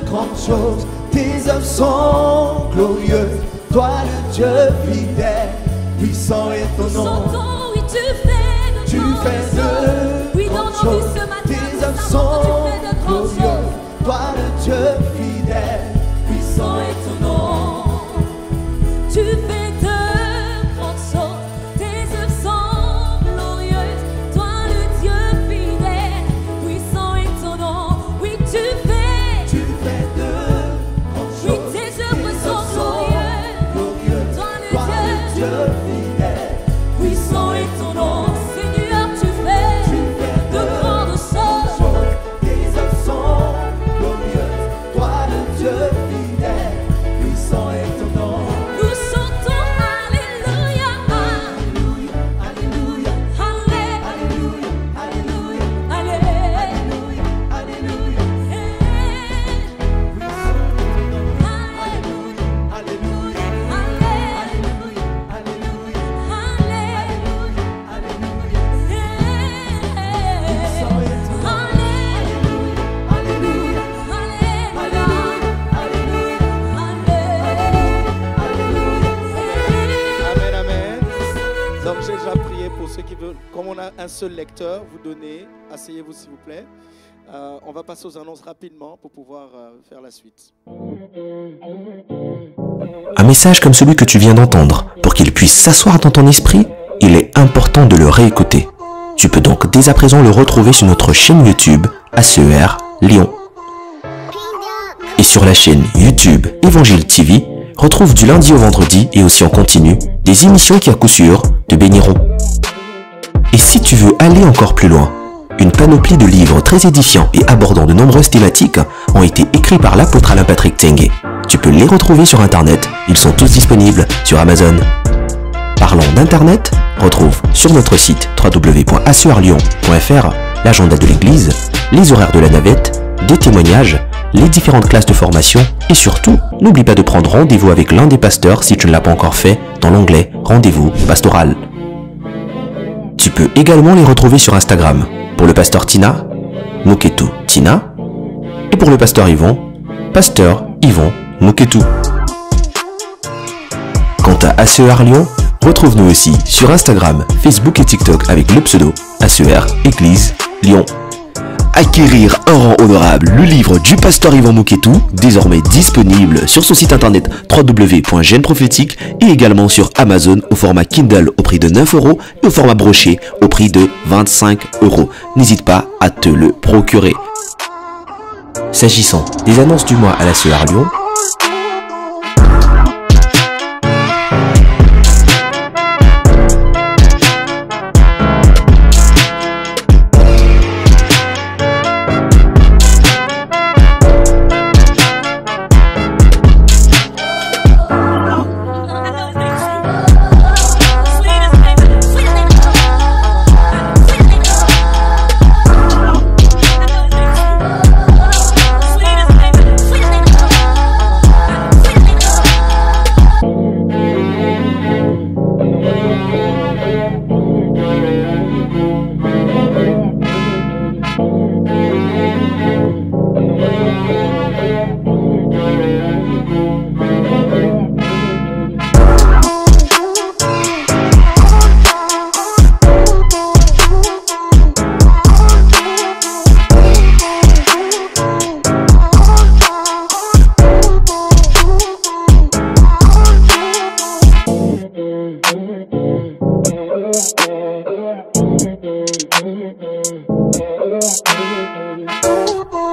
grandes choses, tes œuvres sont glorieuses. Toi le Dieu fidèle, puissant est ton nom. Chantons, oui, tu fais de Tu grandes fais choses. de Oui, dans grandes nos vies choses, ce matin, tes nous œuvres savons que sont tu fais de grandes glorieuses. choses. Toi le Dieu fidèle, puissant est ton nom. Tu fais de grandes choses. Tes œuvres sont glorieuses. Toi, le Dieu fidèle, puissant est ton nom. Oui, tu fais. Tu fais de grandes Oui, choses, tes œuvres sont glorieuses. Toi, le Dieu fidèle, puissant est ton nom. Seigneur, tu fais de grandes choses. tes œuvres sont glorieuses. Toi le Dieu fidèle, puissant est ton nom. Nous chantons Alléluia. Alléluia, Alléluia. Alléluia, Alléluia. Alléluia. Alléluia, Amen, amen. Donc j'ai déjà prié pour ceux qui veulent. Comme on a un seul lecteur, vous donnez. Asseyez-vous s'il vous plaît. On va passer aux annonces rapidement pour pouvoir faire la suite. Un message comme celui que tu viens d'entendre, pour qu'il puisse s'asseoir dans ton esprit, il est important de le réécouter. Tu peux donc dès à présent le retrouver sur notre chaîne YouTube ACER Lyon. Et sur la chaîne YouTube Évangile TV, retrouve du lundi au vendredi et aussi en continu des émissions qui à coup sûr te béniront. Et si tu veux aller encore plus loin, une panoplie de livres très édifiants et abordant de nombreuses thématiques ont été écrits par l'apôtre Alain Patrick Tengue. Tu peux les retrouver sur internet, ils sont tous disponibles sur Amazon. Parlons d'internet, retrouve sur notre site www.acerlyon.fr l'agenda de l'église, les horaires de la navette, des témoignages, les différentes classes de formation et surtout, n'oublie pas de prendre rendez-vous avec l'un des pasteurs si tu ne l'as pas encore fait dans l'onglet Rendez-vous pastoral. Tu peux également les retrouver sur Instagram. Pour le pasteur Tina, Muketu Tina, et pour le pasteur Yvon, pasteur Yvon Muketu. Quant à ACER Lyon, retrouve-nous aussi sur Instagram, Facebook et TikTok avec le pseudo ACER Église Lyon. Acquérir un rang honorable, le livre du pasteur Yvon Muketu, désormais disponible sur son site internet www.genprophétique et également sur Amazon au format Kindle au prix de 9 € et au format broché au prix de 25 €. N'hésite pas à te le procurer. S'agissant des annonces du mois à la ACER Lyon,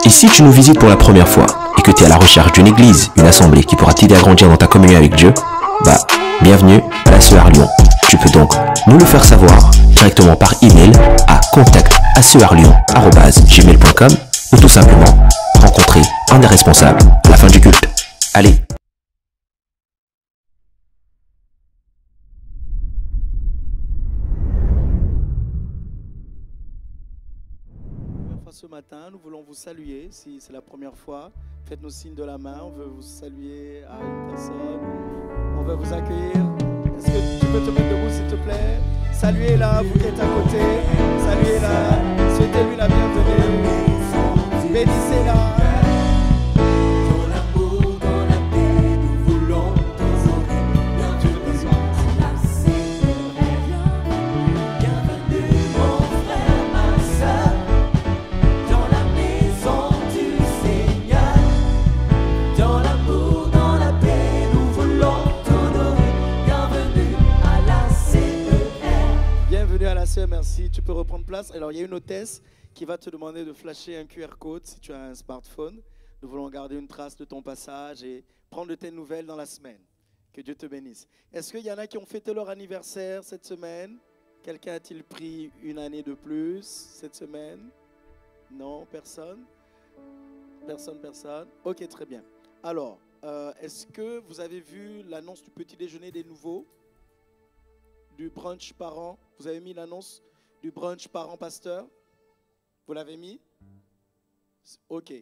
et si tu nous visites pour la première fois et que tu es à la recherche d'une église, une assemblée qui pourra t'aider à grandir dans ta communion avec Dieu, bienvenue à la ACER Lyon. Tu peux donc nous le faire savoir directement par email à contact@acerlyon@gmail.com ou tout simplement rencontrer un des responsables à la fin du culte. Allez! Ce matin, nous voulons vous saluer. Si c'est la première fois, faites-nous signe de la main. On veut vous saluer à une personne. On veut vous accueillir. Est-ce que tu peux te mettre debout, s'il te plaît? Saluez-la, vous qui êtes à côté. Saluez-la. Souhaitez-lui la bienvenue. Bénissez-la. Merci, tu peux reprendre place. Alors, il y a une hôtesse qui va te demander de flasher un QR code si tu as un smartphone. Nous voulons garder une trace de ton passage et prendre de tes nouvelles dans la semaine. Que Dieu te bénisse. Est-ce qu'il y en a qui ont fêté leur anniversaire cette semaine? Quelqu'un a-t-il pris une année de plus cette semaine? Non, personne? Personne. Ok, très bien. Alors, est-ce que vous avez vu l'annonce du petit déjeuner des nouveaux? Du brunch parent? Vous avez mis l'annonce du brunch parent pasteur? Vous l'avez mis? Ok.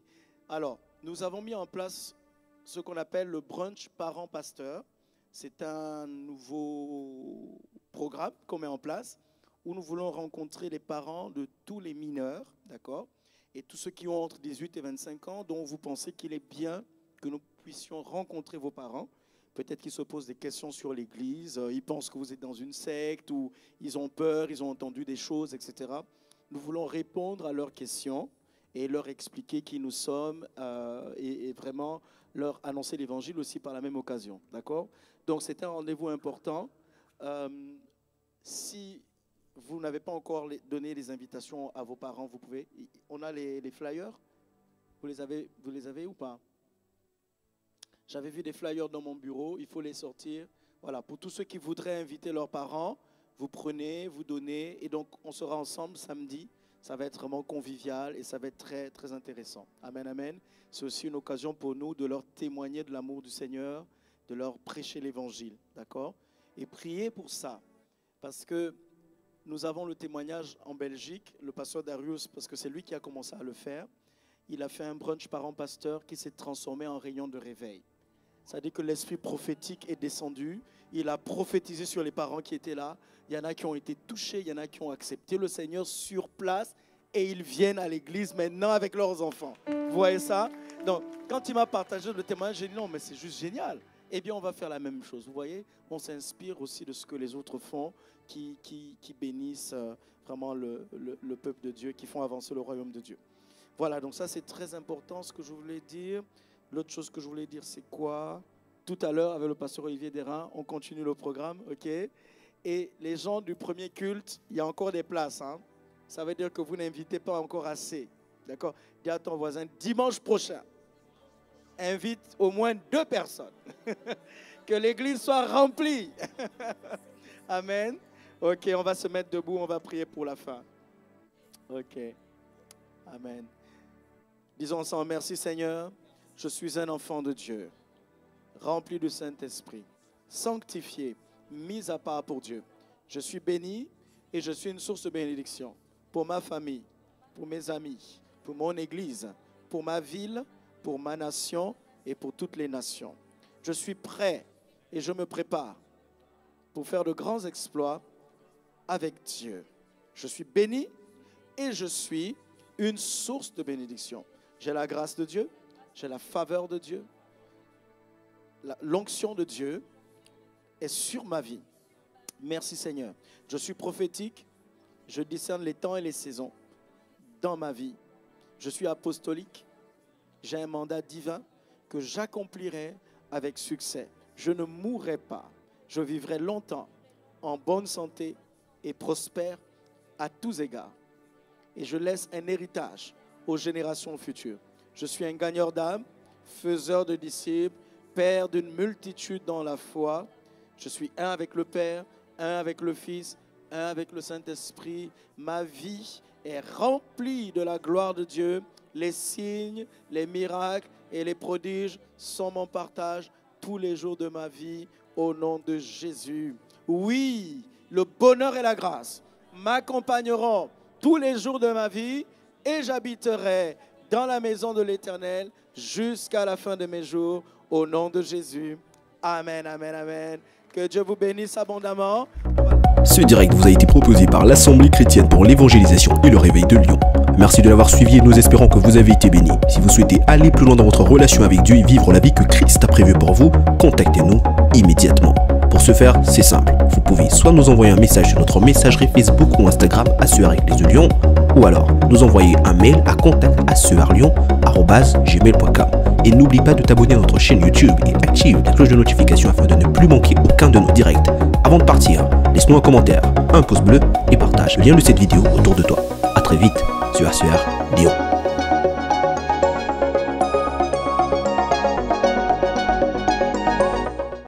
Alors, nous avons mis en place ce qu'on appelle le brunch parent pasteur. C'est un nouveau programme qu'on met en place où nous voulons rencontrer les parents de tous les mineurs, d'accord? Et tous ceux qui ont entre 18 et 25 ans, dont vous pensez qu'il est bien que nous puissions rencontrer vos parents. Peut-être qu'ils se posent des questions sur l'Église, ils pensent que vous êtes dans une secte ou ils ont peur, ils ont entendu des choses, etc. Nous voulons répondre à leurs questions et leur expliquer qui nous sommes et vraiment leur annoncer l'évangile aussi par la même occasion. D'accord? Donc c'est un rendez-vous important. Si vous n'avez pas encore donné les invitations à vos parents, vous pouvez. On a les flyers. Vous les avez ou pas? J'avais vu des flyers dans mon bureau. Il faut les sortir. Voilà, pour tous ceux qui voudraient inviter leurs parents, vous prenez, vous donnez. Et donc, on sera ensemble samedi. Ça va être vraiment convivial et ça va être très, très intéressant. Amen, amen. C'est aussi une occasion pour nous de leur témoigner de l'amour du Seigneur, de leur prêcher l'évangile. D'accord? Et priez pour ça. Parce que nous avons le témoignage en Belgique, le pasteur Darius, parce que c'est lui qui a commencé à le faire. Il a fait un brunch parent-pasteur qui s'est transformé en rayon de réveil. C'est-à-dire que l'esprit prophétique est descendu. Il a prophétisé sur les parents qui étaient là. Il y en a qui ont été touchés, il y en a qui ont accepté le Seigneur sur place et ils viennent à l'église maintenant avec leurs enfants. Vous voyez ça? Donc, quand il m'a partagé le témoignage, j'ai dit non, mais c'est juste génial. Eh bien, on va faire la même chose. Vous voyez, on s'inspire aussi de ce que les autres font, qui bénissent vraiment le peuple de Dieu, qui font avancer le royaume de Dieu. Voilà, donc ça, c'est très important ce que je voulais dire. L'autre chose que je voulais dire, c'est quoi? Tout à l'heure, avec le pasteur Olivier Derain, on continue le programme, ok? Et les gens du premier culte, il y a encore des places. Hein? Ça veut dire que vous n'invitez pas encore assez. D'accord? Dis à ton voisin, dimanche prochain, invite au moins 2 personnes. Que l'église soit remplie. Amen. Ok, on va se mettre debout, on va prier pour la fin. Ok. Amen. Disons ensemble, merci Seigneur. Je suis un enfant de Dieu, rempli du Saint-Esprit, sanctifié, mis à part pour Dieu. Je suis béni et je suis une source de bénédiction pour ma famille, pour mes amis, pour mon église, pour ma ville, pour ma nation et pour toutes les nations. Je suis prêt et je me prépare pour faire de grands exploits avec Dieu. Je suis béni et je suis une source de bénédiction. J'ai la grâce de Dieu. J'ai la faveur de Dieu. L'onction de Dieu est sur ma vie. Merci Seigneur. Je suis prophétique. Je discerne les temps et les saisons dans ma vie. Je suis apostolique. J'ai un mandat divin que j'accomplirai avec succès. Je ne mourrai pas. Je vivrai longtemps en bonne santé et prospère à tous égards. Et je laisse un héritage aux générations futures. Je suis un gagneur d'âme, faiseur de disciples, père d'une multitude dans la foi. Je suis un avec le Père, un avec le Fils, un avec le Saint-Esprit. Ma vie est remplie de la gloire de Dieu. Les signes, les miracles et les prodiges sont mon partage tous les jours de ma vie au nom de Jésus. Oui, le bonheur et la grâce m'accompagneront tous les jours de ma vie et j'habiterai dans la maison de l'Éternel jusqu'à la fin de mes jours, au nom de Jésus. Amen, amen, amen. Que Dieu vous bénisse abondamment. Ce direct vous a été proposé par l'Assemblée chrétienne pour l'évangélisation et le réveil de Lyon. Merci de l'avoir suivi et nous espérons que vous avez été bénis. Si vous souhaitez aller plus loin dans votre relation avec Dieu et vivre la vie que Christ a prévue pour vous, contactez-nous immédiatement. Pour ce faire, c'est simple. Vous pouvez soit nous envoyer un message sur notre messagerie Facebook ou Instagram ASEUR Église de Lyon, ou alors nous envoyer un mail à contact@aseurlyon@gmail.com. Et n'oublie pas de t'abonner à notre chaîne YouTube et active la cloche de notification afin de ne plus manquer aucun de nos directs. Avant de partir, laisse-nous un commentaire, un pouce bleu et partage le lien de cette vidéo autour de toi. A très vite sur ASEUR Lyon.